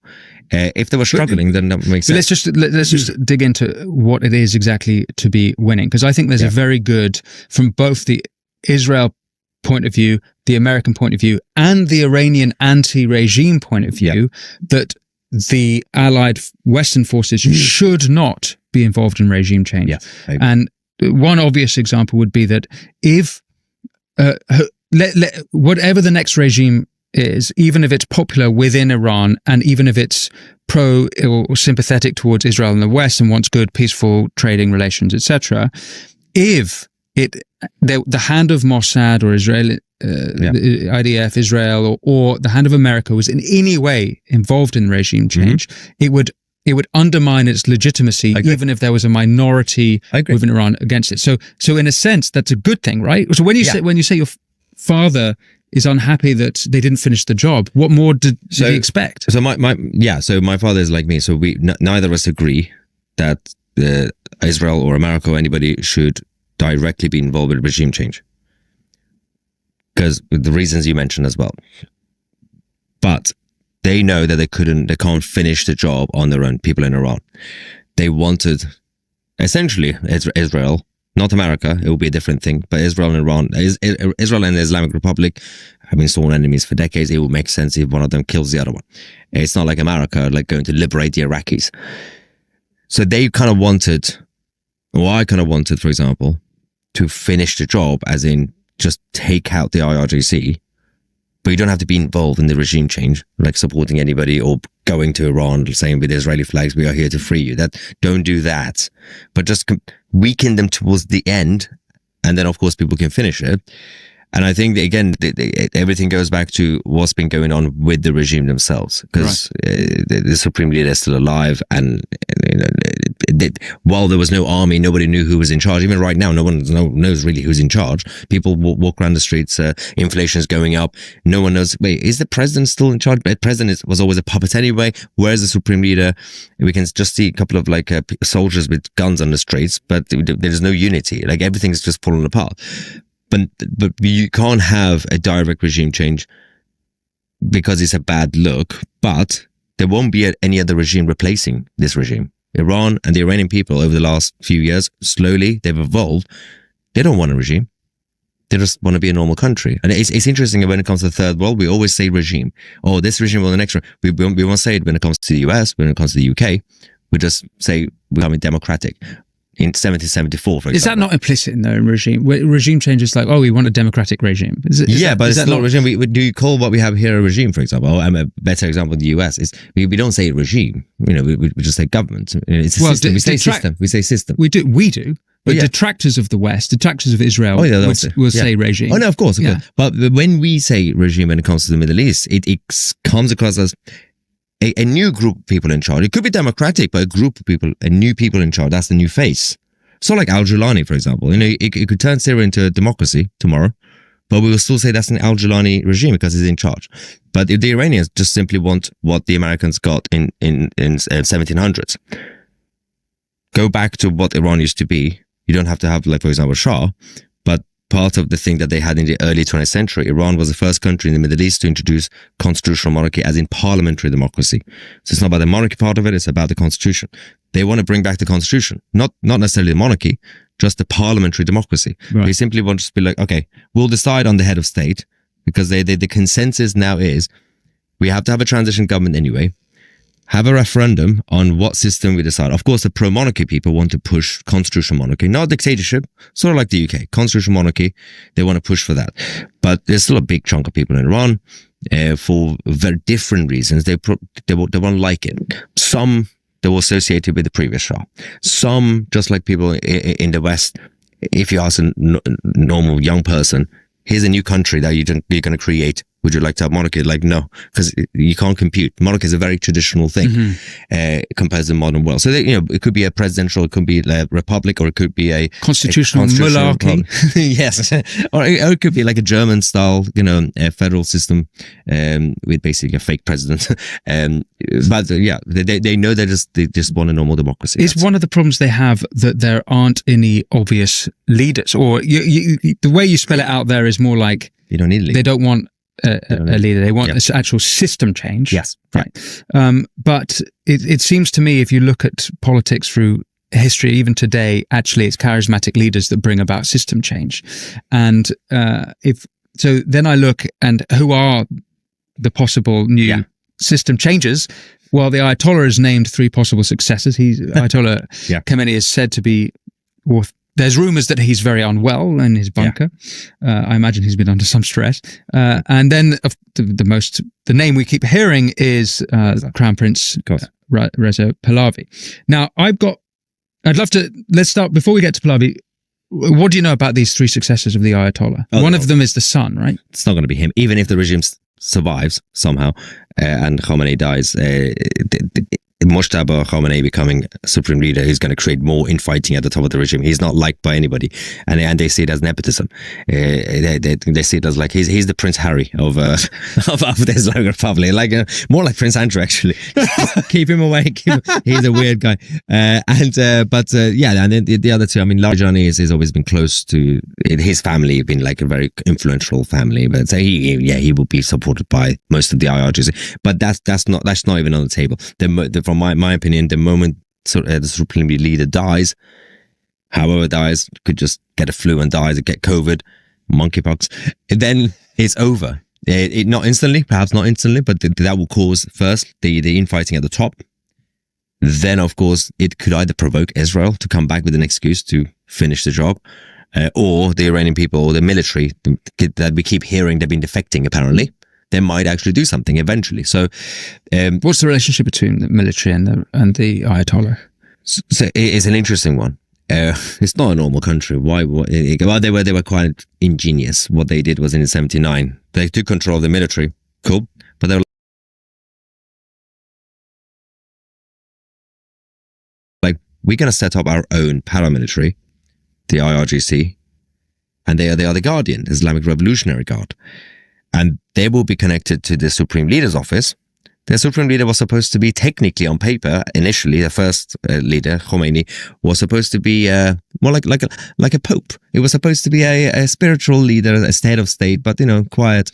If they were struggling, then that makes sense. Let's just dig into what it is exactly to be winning, because I think there's a very good, from both the Israel point of view, the American point of view, and the Iranian anti-regime point of view, that the allied Western forces should not be involved in regime change. Yeah, and one obvious example would be that if whatever the next regime is, even if it's popular within Iran, and even if it's pro or sympathetic towards Israel and the West and wants good, peaceful trading relations, etc., if the hand of Mossad or Israel, IDF, Israel, or the hand of America was in any way involved in regime change, it would undermine its legitimacy, even if there was a minority within Iran against it. So in a sense, that's a good thing, right? So when you say your father is unhappy that they didn't finish the job, what more did he expect? So my father is like me. So we neither of us agree that Israel or America or anybody should directly be involved with regime change, because the reasons you mentioned as well. But they know that they can't finish the job on their own. People in Iran, they wanted essentially Israel. Not America, it will be a different thing, but Israel and Iran, Israel and the Islamic Republic have been sworn enemies for decades. It will make sense if one of them kills the other one. It's not like America, like going to liberate the Iraqis. So they kind of wanted, or I kind of wanted, for example, to finish the job, as in just take out the IRGC, but you don't have to be involved in the regime change, like supporting anybody or going to Iran saying with Israeli flags, we are here to free you. Don't do that, but just weaken them towards the end, and then of course people can finish it. And I think again, everything goes back to what's been going on with the regime themselves, because the supreme leader is still alive, and while there was no army, nobody knew who was in charge. Even right now, no one knows really who's in charge. People walk around the streets, inflation is going up. No one knows, wait, is the president still in charge? The president was always a puppet anyway. Where's the supreme leader? We can just see a couple of soldiers with guns on the streets, but there's no unity. Like everything's just falling apart. But you can't have a direct regime change because it's a bad look, but there won't be any other regime replacing this regime. Iran and the Iranian people over the last few years, slowly, they've evolved. They don't want a regime. They just want to be a normal country. And it's interesting when it comes to the third world, we always say regime. Oh, this regime or the next one. We won't say it when it comes to the US, when it comes to the UK. We just say we're becoming democratic. In 1774, for example. Is that not implicit in the regime? Regime change is like, oh, we want a democratic regime. But it's not a regime. Do you call what we have here a regime, for example? A better example in the US is we don't say regime. We just say government. It's a system. We say system. We say system. We do. But detractors of the West, detractors of Israel will say regime. Oh, no, of course. But when we say regime when it comes to the Middle East, it comes across as a new group of people in charge. It could be democratic, but a group of people, a new people in charge. That's the new face. So like Al-Jilani, for example, it could turn Syria into a democracy tomorrow, but we will still say that's an Al-Jilani regime because he's in charge. But if the Iranians just simply want what the Americans got in 1700s, go back to what Iran used to be. You don't have to have, like, for example, Shah, but part of the thing that they had in the early 20th century, Iran was the first country in the Middle East to introduce constitutional monarchy, as in parliamentary democracy. So it's not about the monarchy part of it, it's about the constitution. They want to bring back the constitution, not necessarily the monarchy, just the parliamentary democracy. Right. They simply want to be like, okay, we'll decide on the head of state, because the consensus now is we have to have a transition government anyway. Have a referendum on what system we decide. Of course, the pro-monarchy people want to push constitutional monarchy, not dictatorship, sort of like the UK. Constitutional monarchy, they want to push for that. But there's still a big chunk of people in Iran, for very different reasons. They won't like it. Some, they were associated with the previous Shah. Some, just like people in the West, if you ask a normal young person, here's a new country that you're going to create. Would you like to have monarchy? Like, no, because you can't compute. Monarchy is a very traditional thing compared to the modern world. So, it could be a presidential, it could be a republic, or it could be a constitutional monarchy. Yes. Or it could be like a German style, a federal system with basically a fake president. But they know they just want a normal democracy. Is one of the problems they have that there aren't any obvious leaders? Or the way you spell it out there is more like you don't need a leader. They don't want a leader. They want an actual system change. Yes. Right. But it seems to me, if you look at politics through history, even today, actually it's charismatic leaders that bring about system change. And then I look and who are the possible new system changes? Well, the Ayatollah has named 3 possible successors. Ayatollah Khamenei is said to be, there's rumors that he's very unwell in his bunker. I imagine he's been under some stress. And then the name we keep hearing is Crown Prince Reza Pahlavi. Now, let's start, before we get to Pahlavi, what do you know about these 3 successors of the Ayatollah? One of them is the son, right? It's not going to be him. Even if the regime survives somehow and Khamenei dies, Mojtaba Khamenei becoming supreme leader, he's going to create more infighting at the top of the regime. He's not liked by anybody, and they see it as nepotism. They see it as like he's the Prince Harry of the Islamic Republic, like more like Prince Andrew actually. Keep him away. He's a weird guy. And then the other 2. I mean, Larijani has always been close to his family, been like a very influential family, but so he will be supported by most of the IRGC. But that's not even on the table. From my opinion, the moment the supreme leader dies, however dies, could just get a flu and die, get COVID, monkeypox, then it's over. Not instantly, perhaps not instantly, but that will cause first the infighting at the top. Then, of course, it could either provoke Israel to come back with an excuse to finish the job, or the Iranian people or the military that we keep hearing they've been defecting, apparently. They might actually do something eventually. So, what's the relationship between the military and the Ayatollah? So it's an interesting one. It's not a normal country. Why? Well, they were quite ingenious. What they did was in '79, they took control of the military. Cool, but they were like, we're going to set up our own paramilitary, the IRGC, and they are the Guardian, Islamic Revolutionary Guard. And they will be connected to the Supreme Leader's office. The Supreme Leader was supposed to be, technically on paper, initially, the first leader, Khomeini, was supposed to be more like a pope. It was supposed to be a spiritual leader, a head of state, but, quiet.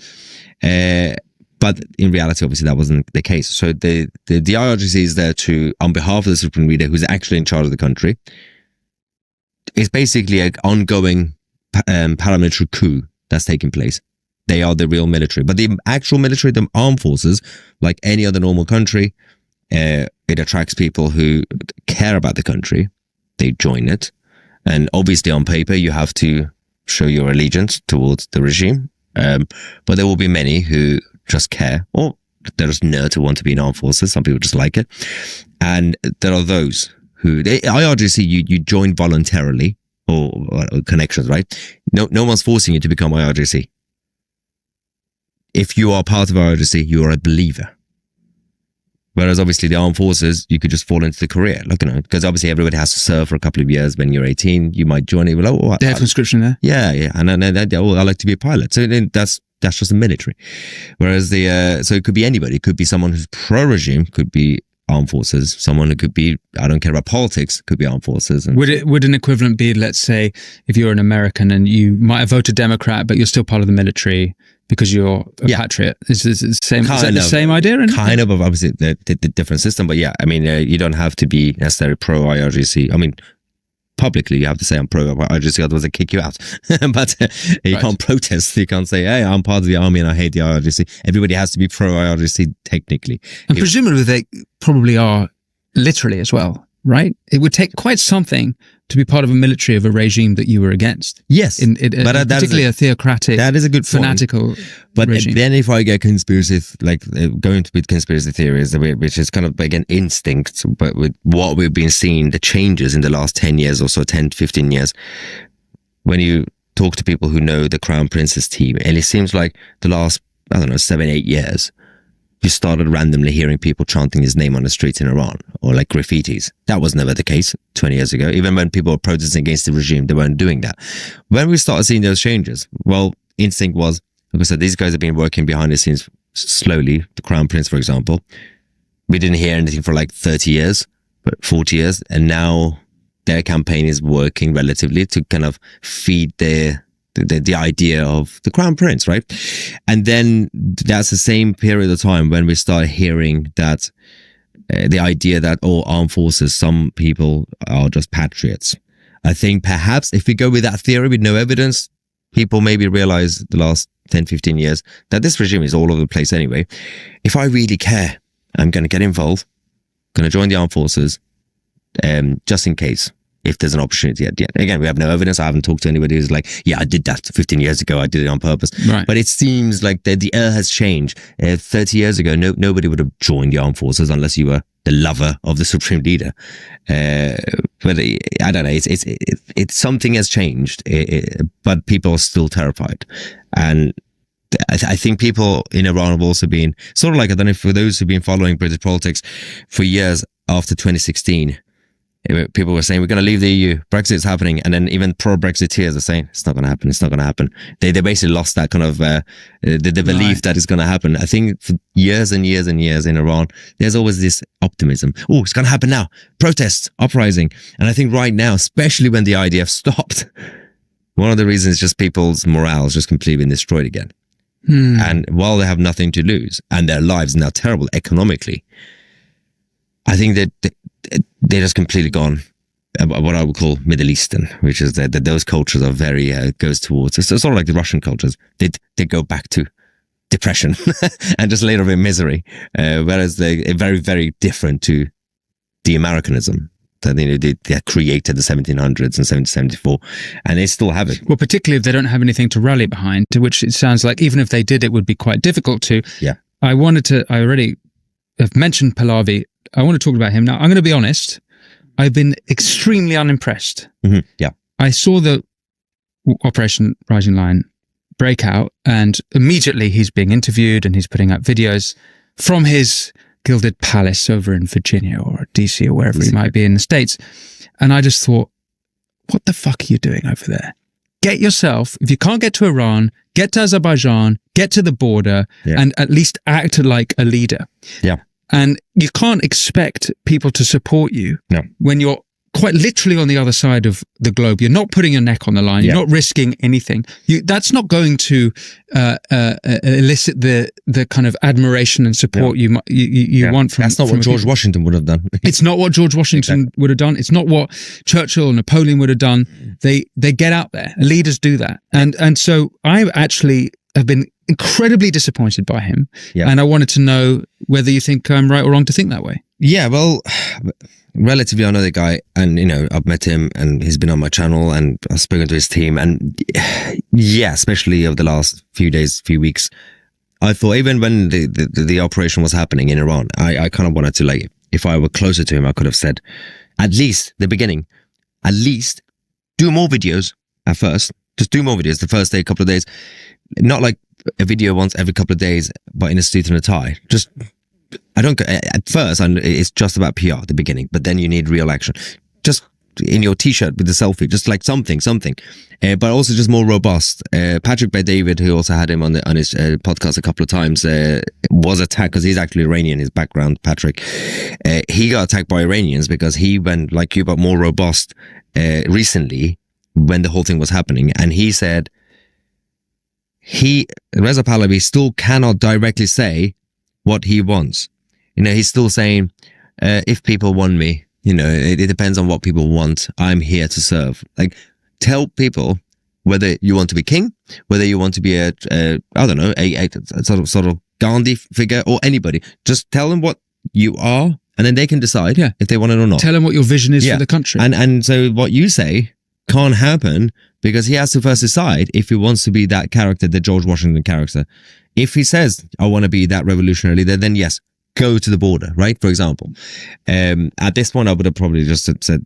But in reality, obviously, that wasn't the case. So the IRGC is there to, on behalf of the Supreme Leader, who's actually in charge of the country. It's basically an ongoing paramilitary coup that's taking place. They are the real military. But the actual military, the armed forces, like any other normal country, it attracts people who care about the country. They join it. And obviously on paper, you have to show your allegiance towards the regime. But there will be many who just care, or they're just nerds who want to be in armed forces. Some people just like it. And there are those who, IRGC, you join voluntarily, or connections, right? No one's forcing you to become IRGC. If you are part of IRGC, you are a believer. Whereas obviously the armed forces, you could just fall into the career, because obviously everybody has to serve for a couple of years. When you're 18, you might join it. They have conscription there. Yeah, and I like to be a pilot. So that's just the military. Whereas so it could be anybody. It could be someone who's pro-regime, could be armed forces. Someone who could be, I don't care about politics, could be armed forces. And would an equivalent be, let's say, if you're an American and you might have voted Democrat, but you're still part of the military because you're a patriot? Is the same idea? Kind of, obviously, the different system. But yeah, I mean, you don't have to be necessarily pro-IRGC. I mean, publicly, you have to say I'm pro-IRGC, otherwise they kick you out. But you can't protest. You can't say, hey, I'm part of the army and I hate the IRGC. Everybody has to be pro-IRGC, technically. And presumably they probably are literally as well, right? It would take quite something to be part of a military of a regime that you were against. Yes. But particularly a theocratic, that is a good fanatical But regime. Then if I get conspiracy, going to with conspiracy theories, which is kind of like an instinct, but with what we've been seeing, the changes in the last 10 years or so, 10, 15 years, when you talk to people who know the Crown Prince's team, and it seems like the last I don't know, 7-8 years, you started randomly hearing people chanting his name on the streets in Iran, or like graffitis. That was never the case 20 years ago. Even when people were protesting against the regime, they weren't doing that. When we started seeing those changes, well, instinct was, like I said, these guys have been working behind the scenes slowly. The Crown Prince, for example, we didn't hear anything for like 30 years, but 40 years. And now their campaign is working relatively to kind of feed the idea of the Crown Prince, right? And then that's the same period of time when we start hearing that the idea that all armed forces, some people are just patriots. I think perhaps if we go with that theory with no evidence, people maybe realize the last 10, 15 years that this regime is all over the place anyway. If I really care, I'm going to get involved, going to join the armed forces, just in case. If there's an opportunity at the end. Again, we have no evidence. I haven't talked to anybody who's like, yeah, I did that 15 years ago. I did it on purpose. Right. But it seems like the air has changed. 30 years ago, nobody would have joined the armed forces unless you were the lover of the supreme leader. But I don't know. It's something has changed, but people are still terrified. And I think people in Iran have also been sort of like, I don't know, for those who've been following British politics for years after 2016, people were saying, we're going to leave the EU, Brexit's happening. And then even pro-Brexiteers are saying, it's not going to happen. It's not going to happen. They basically lost that kind of, the belief that it's going to happen. I think for years and years and years in Iran, there's always this optimism. Oh, it's going to happen now. Protests, uprising. And I think right now, especially when the IDF stopped, one of the reasons is just people's morale is just completely been destroyed again. And while they have nothing to lose and their lives now terrible economically, I think that they're just completely gone what I would call Middle Eastern, which is that those cultures are very goes towards, it's sort of like the Russian cultures. They go back to depression and just later in misery, whereas they're very, very different to the Americanism that they created the 1700s and 1774, and they still have it. Well, particularly if they don't have anything to rally behind, to which it sounds like even if they did, it would be quite difficult to. Yeah. I already have mentioned Pahlavi. I want to talk about him now. I'm going to be honest. I've been extremely unimpressed. Mm-hmm. Yeah. I saw the Operation Rising Lion break out, and immediately he's being interviewed and he's putting out videos from his gilded palace over in Virginia or DC or wherever he might be in the States. And I just thought, what the fuck are you doing over there? Get yourself, if you can't get to Iran, get to Azerbaijan, get to the border, and at least act like a leader. Yeah. And you can't expect people to support you when you're quite literally on the other side of the globe. You're not putting your neck on the line. You're not risking anything. That's not going to elicit the kind of admiration and support you want from. That's not what George Washington would have done. It's not what George Washington would have done. It's not what Churchill or Napoleon would have done. They get out there. Leaders do that. And so I actually have been incredibly disappointed by him. Yeah. And I wanted to know whether you think I'm right or wrong to think that way. Yeah, well, relatively I know the guy, and I've met him and he's been on my channel and I've spoken to his team, and yeah, especially over the last few days, few weeks, I thought even when the operation was happening in Iran, I kind of wanted to, like, if I were closer to him, I could have said, at least the beginning, at least do more videos at first. Just do more videos the first day, couple of days. Not like a video once every couple of days, but in a suit and a tie. Just, at first, it's just about PR at the beginning, but then you need real action. Just in your t-shirt with the selfie, just like something. But also just more robust. Patrick Bet-David, who also had him on his podcast a couple of times, was attacked because he's actually Iranian, his background, Patrick. He got attacked by Iranians because he went, like you, but more robust recently when the whole thing was happening. And he said, Reza Pahlavi still cannot directly say what he wants. He's still saying, if people want me, it depends on what people want. I'm here to serve. Like, tell people whether you want to be king, whether you want to be a sort of Gandhi figure or anybody. Just tell them what you are, and then they can decide if they want it or not. Tell them what your vision is for the country. And so what you say can't happen because he has to first decide if he wants to be that character, the George Washington character. If he says, I want to be that revolutionary leader, then yes, go to the border, right? For example. At this point, I would have probably just said,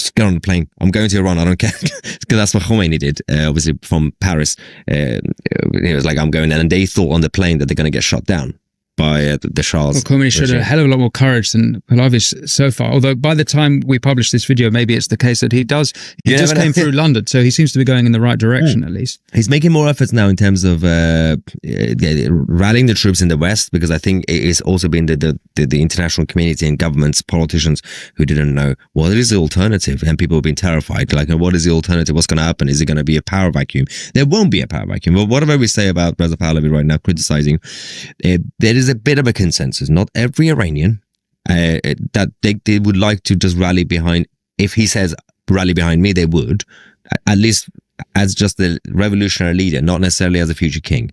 just get on the plane. I'm going to Iran. I don't care. Because that's what Khomeini did, obviously from Paris. He was like, I'm going there. And they thought on the plane that they're going to get shot down by the Shah's. Well, Khomeini showed a hell of a lot more courage than Pahlavi so far. Although by the time we publish this video, maybe it's the case that he just came through London, so he seems to be going in the right direction at least. He's making more efforts now in terms of rallying the troops in the West, because I think it's also been the international community and governments, politicians who didn't know what is the alternative, and people have been terrified. Like, what is the alternative? What's going to happen? Is it going to be a power vacuum? There won't be a power vacuum. But whatever we say about Reza Pahlavi right now, criticizing, there is a bit of a consensus. Not every Iranian that they would like to just rally behind. If he says rally behind me, they would, at least as just the revolutionary leader, not necessarily as a future king.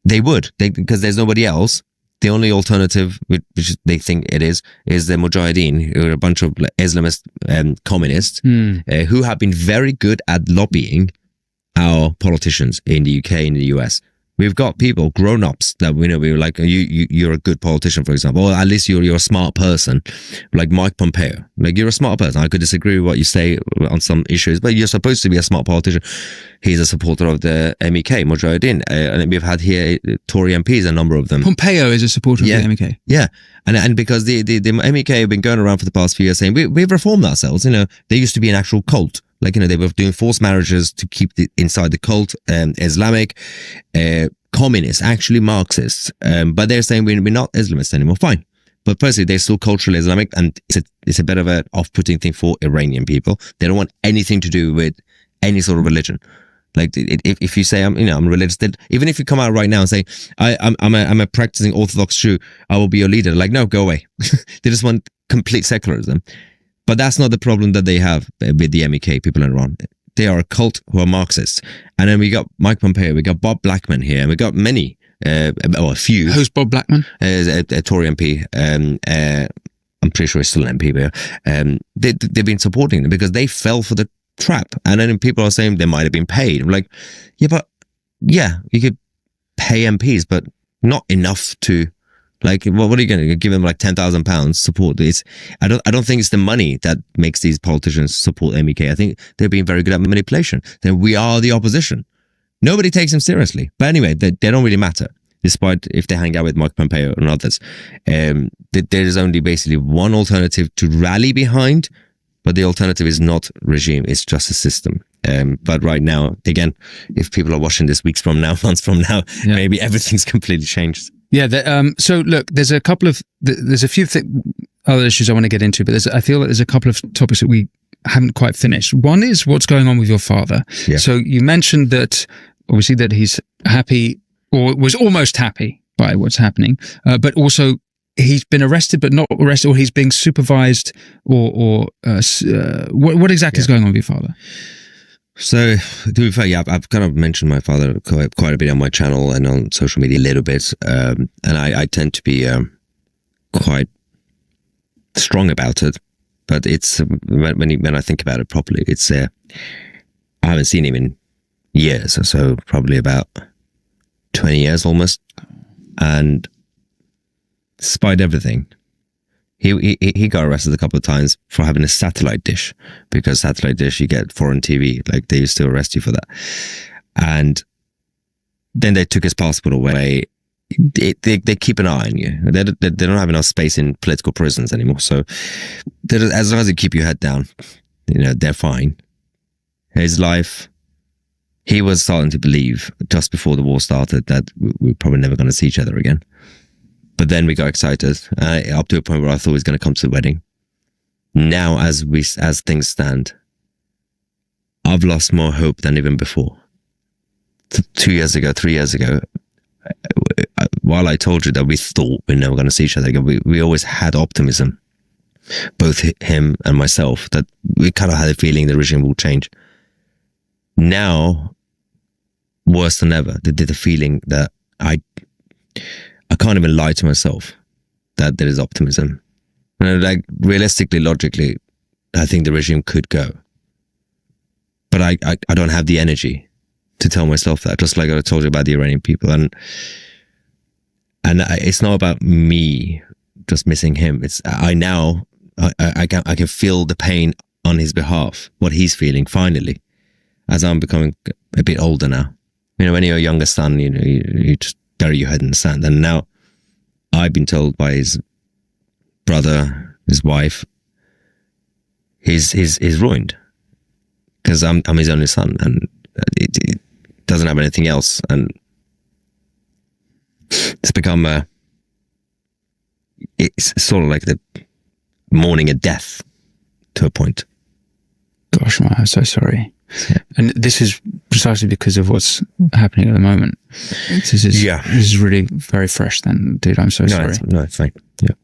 They would, because there's nobody else. The only alternative, which they think it is the Mujahideen, who are a bunch of Islamist communists who have been very good at lobbying our politicians in the UK and the US. We've got people, grown-ups, that we know, we were like, you're a good politician, for example, or at least you're a smart person, like Mike Pompeo. Like, you're a smart person. I could disagree with what you say on some issues, but you're supposed to be a smart politician. He's a supporter of the MEK, Mujahideen. And we've had here Tory MPs, a number of them. Pompeo is a supporter of the MEK. Yeah. And because the MEK have been going around for the past few years saying, we've reformed ourselves. You know, they used to be an actual cult. Like, you know, they were doing forced marriages to keep inside the cult, Islamic, communists, actually Marxists. But they're saying we're not Islamists anymore. Fine. But personally, they're still culturally Islamic, and it's a bit of an off-putting thing for Iranian people. They don't want anything to do with any sort of religion. Like, if you say I'm religious, even if you come out right now and say I'm a practicing Orthodox Jew, I will be your leader. Like, no, go away. They just want complete secularism. But that's not the problem that they have with the MEK people in Iran. They are a cult who are Marxists. And then we got Mike Pompeo, we got Bob Blackman here, and we got many, a few. Who's Bob Blackman? A Tory MP. I'm pretty sure he's still an MP, but they've been supporting them because they fell for the trap. And then people are saying they might have been paid. I'm like, yeah, you could pay MPs, but not enough to... Like, what are you going to give them? Like £10,000 support? I don't think it's the money that makes these politicians support MEK. I think they're being very good at manipulation. Then we are the opposition. Nobody takes them seriously. But anyway, they don't really matter, despite if they hang out with Mike Pompeo and others. There is only basically one alternative to rally behind, but the alternative is not regime. It's just a system. But right now, again, if people are watching this weeks from now, months from now, maybe everything's completely changed. Yeah. So look, there's a few other issues I want to get into, but I feel like there's a couple of topics that we haven't quite finished. One is what's going on with your father. Yeah. So you mentioned that obviously that he's happy, or was almost happy by what's happening, but also he's been arrested but not arrested, or he's being supervised, or what exactly is going on with your father? So, to be fair, I've kind of mentioned my father quite a bit on my channel and on social media a little bit, and I tend to be quite strong about it. But it's when I think about it properly, it's I haven't seen him in years, so probably about 20 years almost, and despite everything, he got arrested a couple of times for having a satellite dish, because satellite dish, you get foreign TV, like they used to arrest you for that. And then they took his passport away. They keep an eye on you. They don't have enough space in political prisons anymore. So as long as they keep your head down, they're fine. His life, he was starting to believe just before the war started that we're probably never going to see each other again. But then we got excited, up to a point where I thought he was going to come to the wedding. Now, as things stand, I've lost more hope than even before. 2 years ago, 3 years ago, while I told you that we thought we're never going to see each other again, we always had optimism, both him and myself, that we kind of had a feeling the regime will change. Now, worse than ever, the feeling that I can't even lie to myself that there is optimism. Like, realistically, logically, I think the regime could go. But I don't have the energy to tell myself that, just like I told you about the Iranian people. And it's not about me just missing him. It's I can feel the pain on his behalf, what he's feeling finally, as I'm becoming a bit older now. When you're a younger son, you just bury your head in the sand. And now I've been told by his brother, his wife, he's ruined because I'm his only son, and it doesn't have anything else, and it's become it's sort of like the mourning a death to a point. Gosh, I'm so sorry. Yeah. And this is precisely because of what's happening at the moment. This is really very fresh then, dude. I'm so sorry. It's fine. Yeah.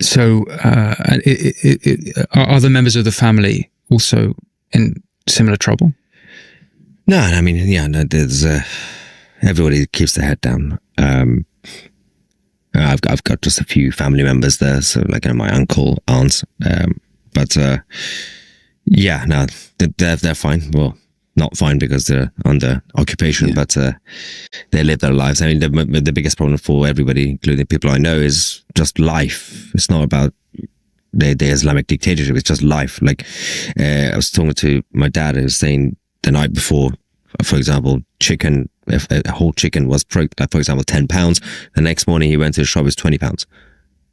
So are other members of the family also in similar trouble? No, I mean, there's everybody keeps their head down. I've got just a few family members there, so like my uncle, aunts, but they're fine. Well, not fine because they're under occupation, but they live their lives. I mean, the biggest problem for everybody, including people I know, is just life. It's not about the Islamic dictatorship. It's just life. Like I was talking to my dad, who was saying the night before, for example, chicken. If a whole chicken was, for example, £10, the next morning he went to the shop, it was £20.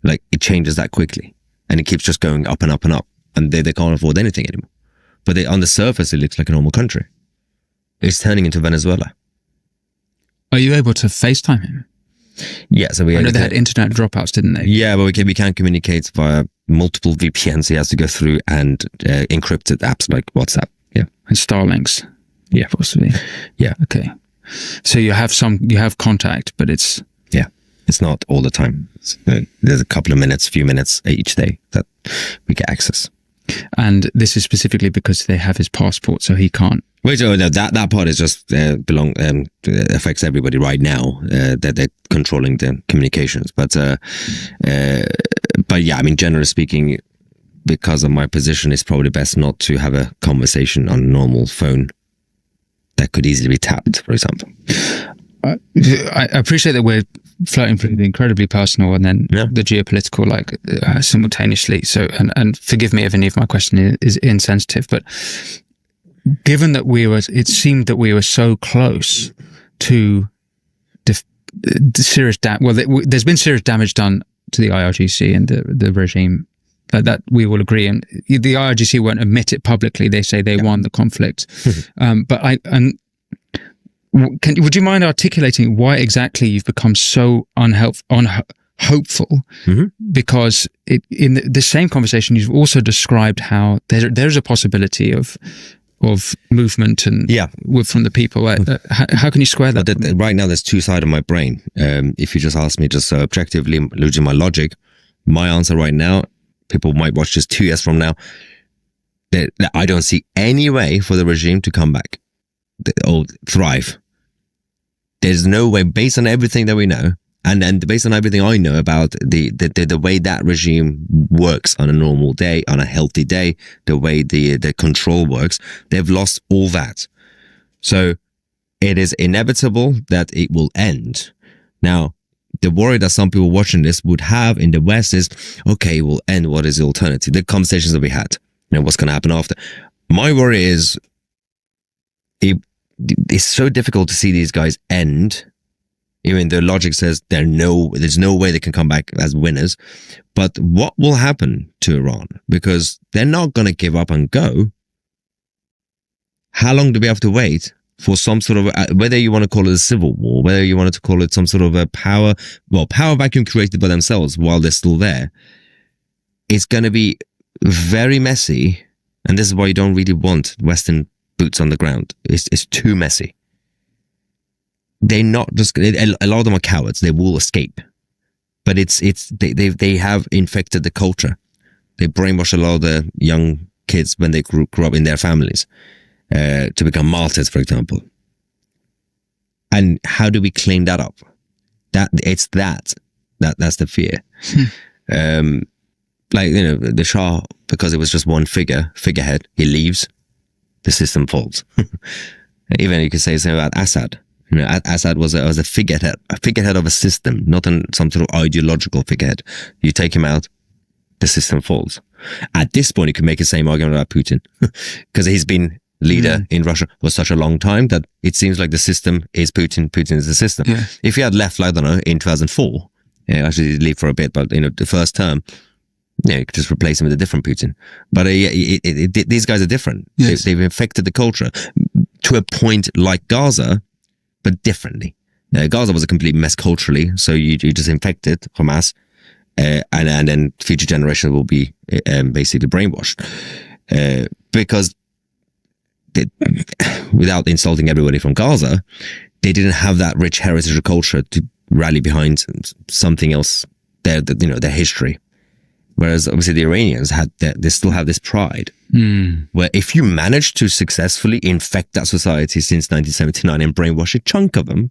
Like, it changes that quickly, and it keeps just going up and up and up, and they can't afford anything anymore. But on the surface, it looks like a normal country. It's turning into Venezuela. Are you able to FaceTime him? Yeah, so I know they had internet dropouts, didn't they? Yeah, but we can't communicate via multiple VPNs. He has to go through and encrypted apps like WhatsApp. Yeah, and Starlinks. Yeah, possibly. Yeah. Okay. So you have contact, but it's not all the time. There's a couple of minutes, few minutes each day that we get access. And this is specifically because they have his passport, so he can't. Wait, no, that part is just affects everybody right now. That they're controlling the communications, but yeah, I mean, generally speaking, because of my position, it's probably best not to have a conversation on a normal phone that could easily be tapped, for example. I appreciate that we're flirting through the incredibly personal and then the geopolitical, simultaneously. So, and forgive me if any of my question is insensitive, but given that it seemed that we were so close to the serious there's been serious damage done to the IRGC and the regime. That we will agree, and the IRGC won't admit it publicly. They say they won the conflict, but would you mind articulating why exactly you've become so hopeful? Mm-hmm. Because in the same conversation, you've also described how there's a possibility of movement and from the people. How can you square that? Right now, there's two sides of my brain. If you just ask me just objectively, losing my logic, my answer right now. People might watch this 2 years from now. I don't see any way for the regime to come back or thrive. There's no way, based on everything that we know, and based on everything I know about the way that regime works on a normal day, on a healthy day, the way the control works, they've lost all that. So it is inevitable that it will end. Now, the worry that some people watching this would have in the West is, okay, we'll end. What is the alternative? The conversations that we had, what's going to happen after? My worry is it's so difficult to see these guys end. Even the logic says there's no way they can come back as winners. But what will happen to Iran? Because they're not going to give up and go. How long do we have to wait for some sort of, whether you want to call it a civil war, whether you wanted to call it some sort of a power vacuum created by themselves while they're still there? It's going to be very messy. And this is why you don't really want Western boots on the ground. It's too messy. They're not just, a lot of them are cowards. They will escape. But they have infected the culture. They brainwash a lot of the young kids when they grew up in their families. To become martyrs, for example. And how do we clean that up? That's the fear. The Shah, because it was just one figurehead, he leaves, the system falls. Even you could say something about Assad. Assad was a figurehead of a system, not some sort of ideological figurehead. You take him out, the system falls. At this point, you can make the same argument about Putin because he's been leader in Russia for such a long time that it seems like the system is Putin. Putin is the system. Yeah. If he had left, I don't know, in 2004, actually he did leave for a bit, but the first term, you could just replace him with a different Putin. But these guys are different. Yes. They've infected the culture to a point like Gaza, but differently. Gaza was a complete mess culturally, so you just infected Hamas, and then future generations will be basically brainwashed. Because without insulting everybody from Gaza, they didn't have that rich heritage of culture to rally behind something else, their history. Whereas obviously the Iranians they still have this pride, where if you manage to successfully infect that society since 1979 and brainwash a chunk of them,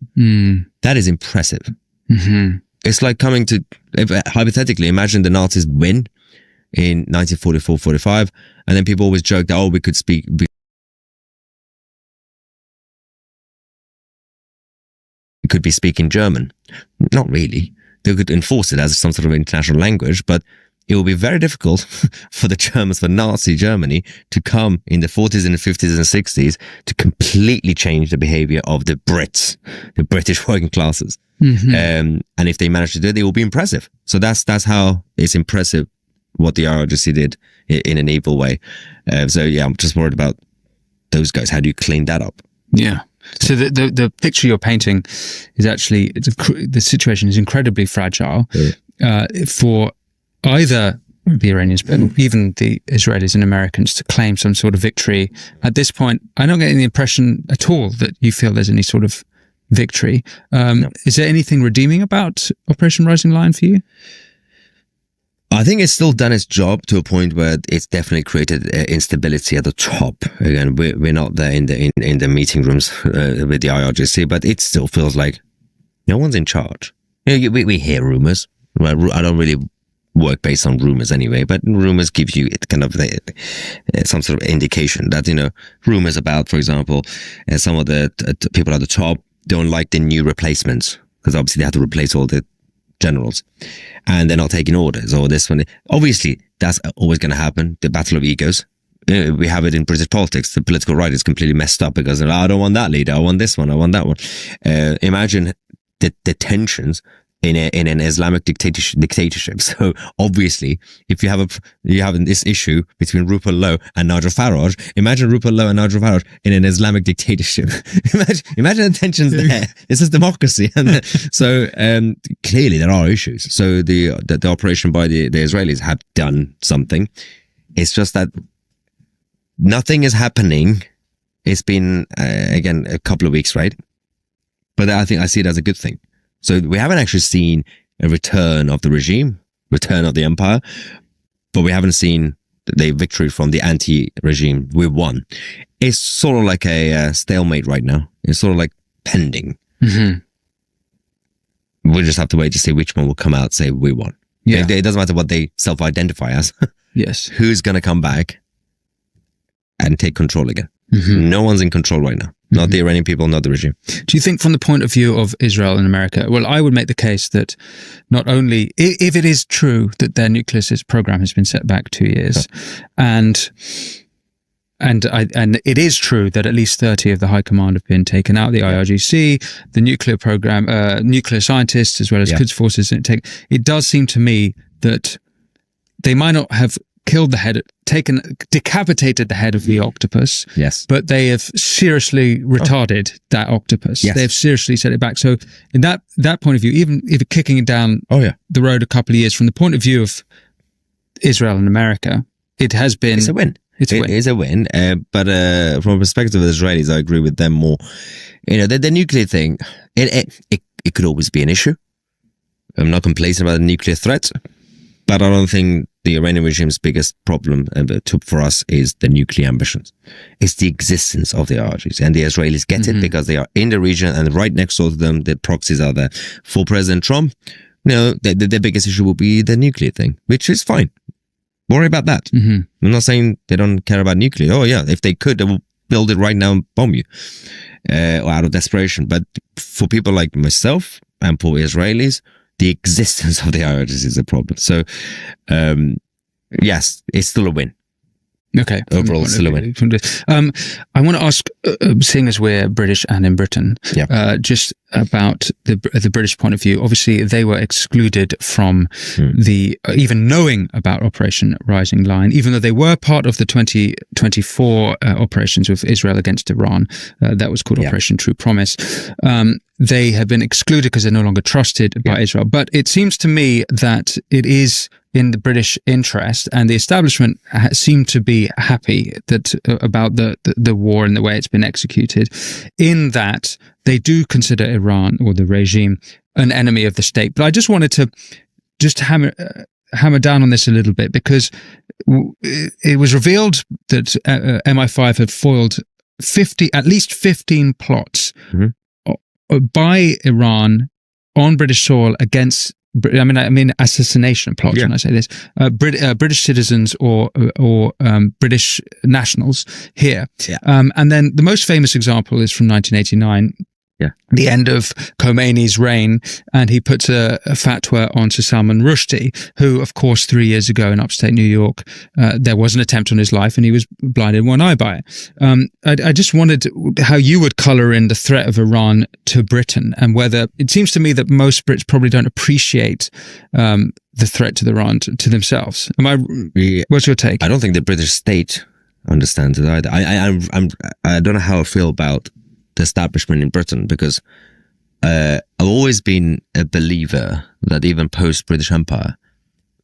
that is impressive. Mm-hmm. It's like hypothetically, imagine the Nazis win in 1944-45, and then people always joke that, we could be speaking German. Not really. They could enforce it as some sort of international language, but it will be very difficult for the Germans, for Nazi Germany, to come in the 40s and the 50s and 60s to completely change the behavior of the Brits, the British working classes. Mm-hmm. And if they manage to do it, it will be impressive. So that's how it's impressive what the IRGC did in an evil way. So yeah, I'm just worried about those guys. How do you clean that up? Yeah. So the picture you're painting is actually, the situation is incredibly fragile for either the Iranians, but even the Israelis and Americans to claim some sort of victory. At this point, I don't get any impression at all that you feel there's any sort of victory. No. Is there anything redeeming about Operation Rising Lion for you? I think it's still done its job to a point where it's definitely created instability at the top. Again, we're not there in the meeting rooms with the IRGC, but it still feels like no one's in charge. We hear rumors. I don't really work based on rumors anyway, but rumors give you kind of some sort of indication that, rumors about, for example, some of the people at the top don't like the new replacements, because obviously they have to replace all the generals and they're not taking orders or this one. Obviously, that's always going to happen. The battle of egos. We have it in British politics. The political right is completely messed up because I don't want that leader. I want this one. I want that one. Imagine the tensions in an Islamic dictatorship. So obviously, if you have this issue between Rupert Lowe and Nigel Farage, imagine Rupert Lowe and Nigel Farage in an Islamic dictatorship. imagine the tensions there. This is democracy, and so clearly there are issues. So the operation by the Israelis have done something. It's just that nothing is happening. It's been again a couple of weeks, right? But I think I see it as a good thing. So we haven't actually seen a return of the regime, return of the empire, but we haven't seen the victory from the anti-regime. We won. It's sort of like a stalemate right now. It's sort of like pending. Mm-hmm. We'll just have to wait to see which one will come out and say we won. Yeah. It doesn't matter what they self-identify as. Yes. Who's going to come back and take control again? Mm-hmm. No one's in control right now. Not the Iranian people, not the regime. Do you think from the point of view of Israel and America, well, I would make the case that not only, if it is true that their nuclear program has been set back 2 years, and it is true that at least 30 of the high command have been taken out, the IRGC, the nuclear program, nuclear scientists, as well as Quds forces, it does seem to me that they might not have killed the head, decapitated the head of the octopus. Yes. But they have seriously retarded that octopus. Yes. They have seriously set it back. So in that point of view, even if it's kicking it down the road a couple of years, from the point of view of Israel and America, it has been... It's a win. It is a win. But from a perspective of the Israelis, I agree with them more. The nuclear thing, it could always be an issue. I'm not complacent about the nuclear threat, but I don't think the Iranian regime's biggest problem for us is the nuclear ambitions. It's the existence of the IRGC, and the Israelis get it because they are in the region and right next door to them, the proxies are there. For President Trump, the biggest issue will be the nuclear thing, which is fine. Worry about that. Mm-hmm. I'm not saying they don't care about nuclear. Oh yeah, if they could, they will build it right now and bomb you, or out of desperation. But for people like myself and for Israelis, the existence of the IRGC is a problem. So yes, it's still a win. Okay. Overall, still a win. I want to ask, seeing as we're British and in Britain, just about the British point of view. Obviously, they were excluded from the even knowing about Operation Rising Lion, even though they were part of the 2024 operations with Israel against Iran. That was called Operation True Promise. They have been excluded because they're no longer trusted by Israel. But it seems to me that it is in the British interest, and the establishment seem to be happy that about the war and the way it's been executed, in that they do consider Iran or the regime an enemy of the state. But I just wanted to just hammer down on this a little bit, because it was revealed that MI5 had foiled at least 15 plots by Iran on British soil against, I mean, assassination plots. When I say this, British citizens or British nationals here. And then the most famous example is from 1989. The end of Khomeini's reign, and he puts a fatwa onto Salman Rushdie, who, of course, 3 years ago in upstate New York, there was an attempt on his life, and he was blinded in one eye by it. I just wondered how you would colour in the threat of Iran to Britain, and whether it seems to me that most Brits probably don't appreciate the threat to Iran to themselves. What's your take? I don't think the British state understands it either. I don't know how I feel about the establishment in Britain, because I've always been a believer that even post-British Empire,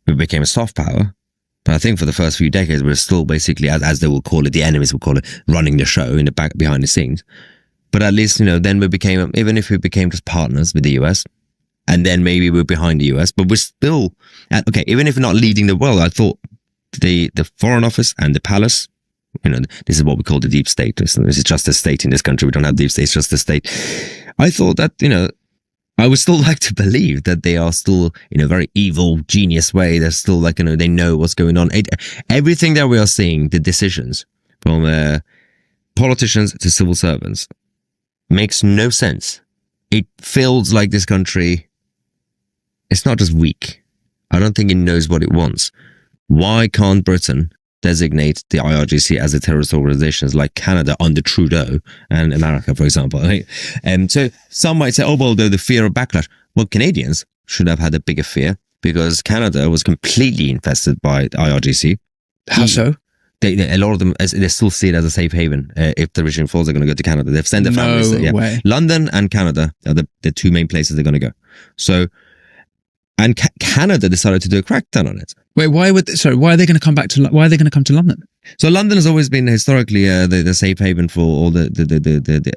we became a soft power. But I think for the first few decades, we're still basically, as they will call it, the enemies will call it, running the show in the back, behind the scenes. But at least, then we became, even if we became just partners with the US, and then maybe we're behind the US, but we're still, even if we're not leading the world, I thought the Foreign Office and the Palace, this is what we call the deep state. This is just a state in this country. We don't have deep state, it's just a state. I thought that, I would still like to believe that they are still, in a very evil, genius way, they're still like, they know what's going on. Everything that we are seeing, the decisions from politicians to civil servants, makes no sense. It feels like this country, it's not just weak. I don't think it knows what it wants. Why can't Britain designate the IRGC as a terrorist organizations like Canada under Trudeau and America, for example? And so some might say, though the fear of backlash. Well, Canadians should have had a bigger fear, because Canada was completely infested by the IRGC. How so? A lot of them, they still see it as a safe haven. If the regime falls, they're going to go to Canada. They've sent their families there. Way. London and Canada are the two main places they're going to go. So, and Canada decided to do a crackdown on it. Wait, why are they going to come back to? Why are they going to come to London? So London has always been historically the safe haven for all the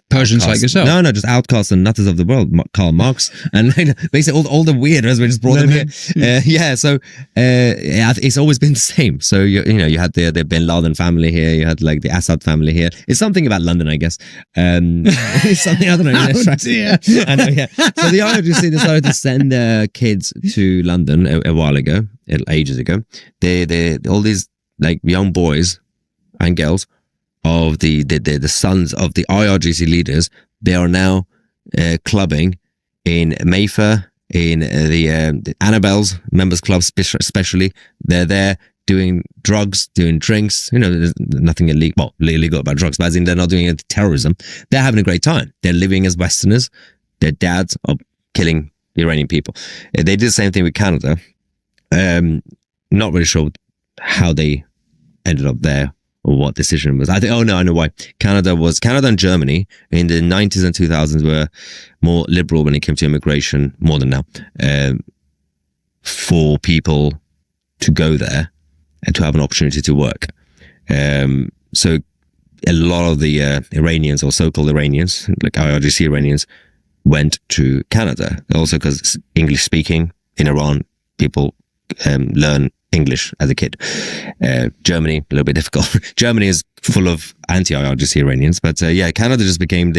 Persians outcasts. like yourself. No, just outcasts and nutters of the world. Karl Marx and basically all the weirdos. We just brought them here. So it's always been the same. So you had the Bin Laden family here. You had like the Assad family here. It's something about London, I guess. It's something I don't know. Dear. I know. Yeah. So the IRGC decided to send their kids to London a while ago, ages ago. They all these like young boys and girls of the sons of the IRGC leaders, they are now clubbing in Mayfair, in the Annabelle's members club especially. They're there doing drugs, doing drinks. There's nothing illegal about drugs, but as in they're not doing it terrorism. They're having a great time. They're living as Westerners. Their dads are killing Iranian people. They did the same thing with Canada. Not really sure how they ended up there or what decision was. I know why. Canada and Germany in the 90s and 2000s were more liberal when it came to immigration, more than now, for people to go there and to have an opportunity to work. So a lot of the Iranians or so-called Iranians, like IRGC Iranians, went to Canada. Also because English speaking in Iran, people learn English as a kid. Germany, a little bit difficult. Germany is full of anti-IRGC Iranians, but Canada just became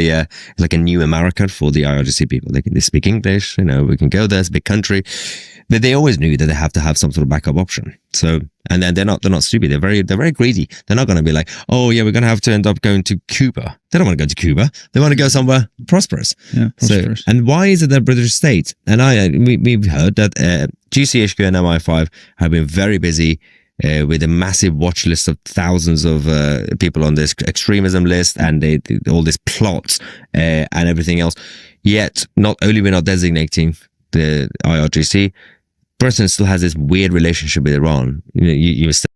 like a new America for the IRGC people. They speak English, we can go there, it's a big country. But they always knew that they have to have some sort of backup option. So, and then they're not stupid. They're very greedy. They're not going to be like, we're going to have to end up going to Cuba. They don't want to go to Cuba. They want to go somewhere prosperous. Yeah, prosperous. So, and why is it the British state? And we've heard that GCHQ and MI5 have been very busy with a massive watch list of thousands of people on this extremism list, and all these plots and everything else. Yet, not only we're not designating the IRGC, Britain still has this weird relationship with Iran. You still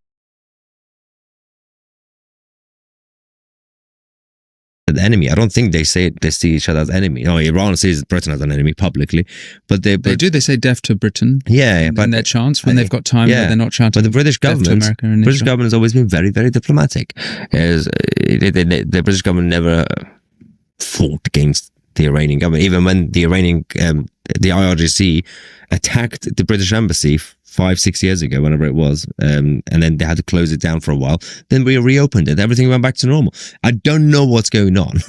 the enemy. I don't think they see each other as enemy. No, Iran sees Britain as an enemy publicly, but they do. They say death to Britain. Yeah, but their chance when they've got time, but they're not chanting. But the British government has always been very, very diplomatic. The British government never fought against the Iranian government, even when the Iranian, the IRGC attacked the British embassy 5-6 years ago, whenever it was, and then they had to close it down for a while. Then we reopened it. Everything went back to normal. I don't know what's going on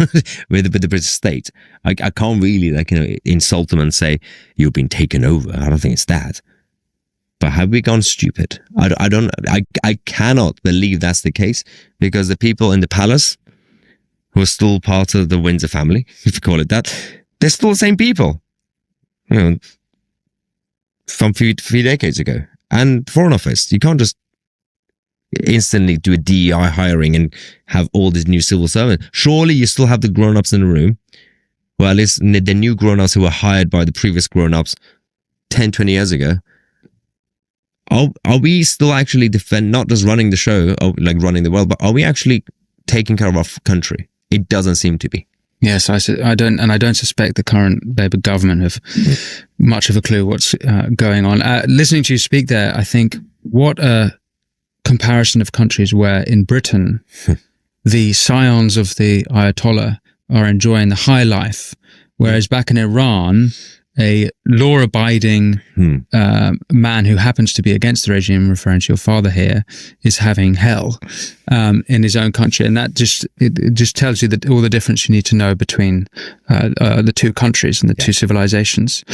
with the British state. I can't really insult them and say you've been taken over. I don't think it's that. But have we gone stupid? I cannot believe that's the case, because the people in the palace who are still part of the Windsor family, if you call it that, they're still the same people. From a few decades ago. And Foreign Office, you can't just instantly do a DEI hiring and have all these new civil servants. Surely you still have the grown-ups in the room. Well, at least the new grown-ups who were hired by the previous grown-ups 10, 20 years ago. Are we still actually not just running the show, like running the world, but are we actually taking care of our country? It doesn't seem to be. Yes, I don't suspect the current Labour government have much of a clue what's going on. Listening to you speak there, I think what a comparison of countries where in Britain the scions of the Ayatollah are enjoying the high life, whereas back in Iran, a law-abiding man who happens to be against the regime, referring to your father here, is having hell in his own country, and that just tells you that all the difference you need to know between the two countries and the two civilizations.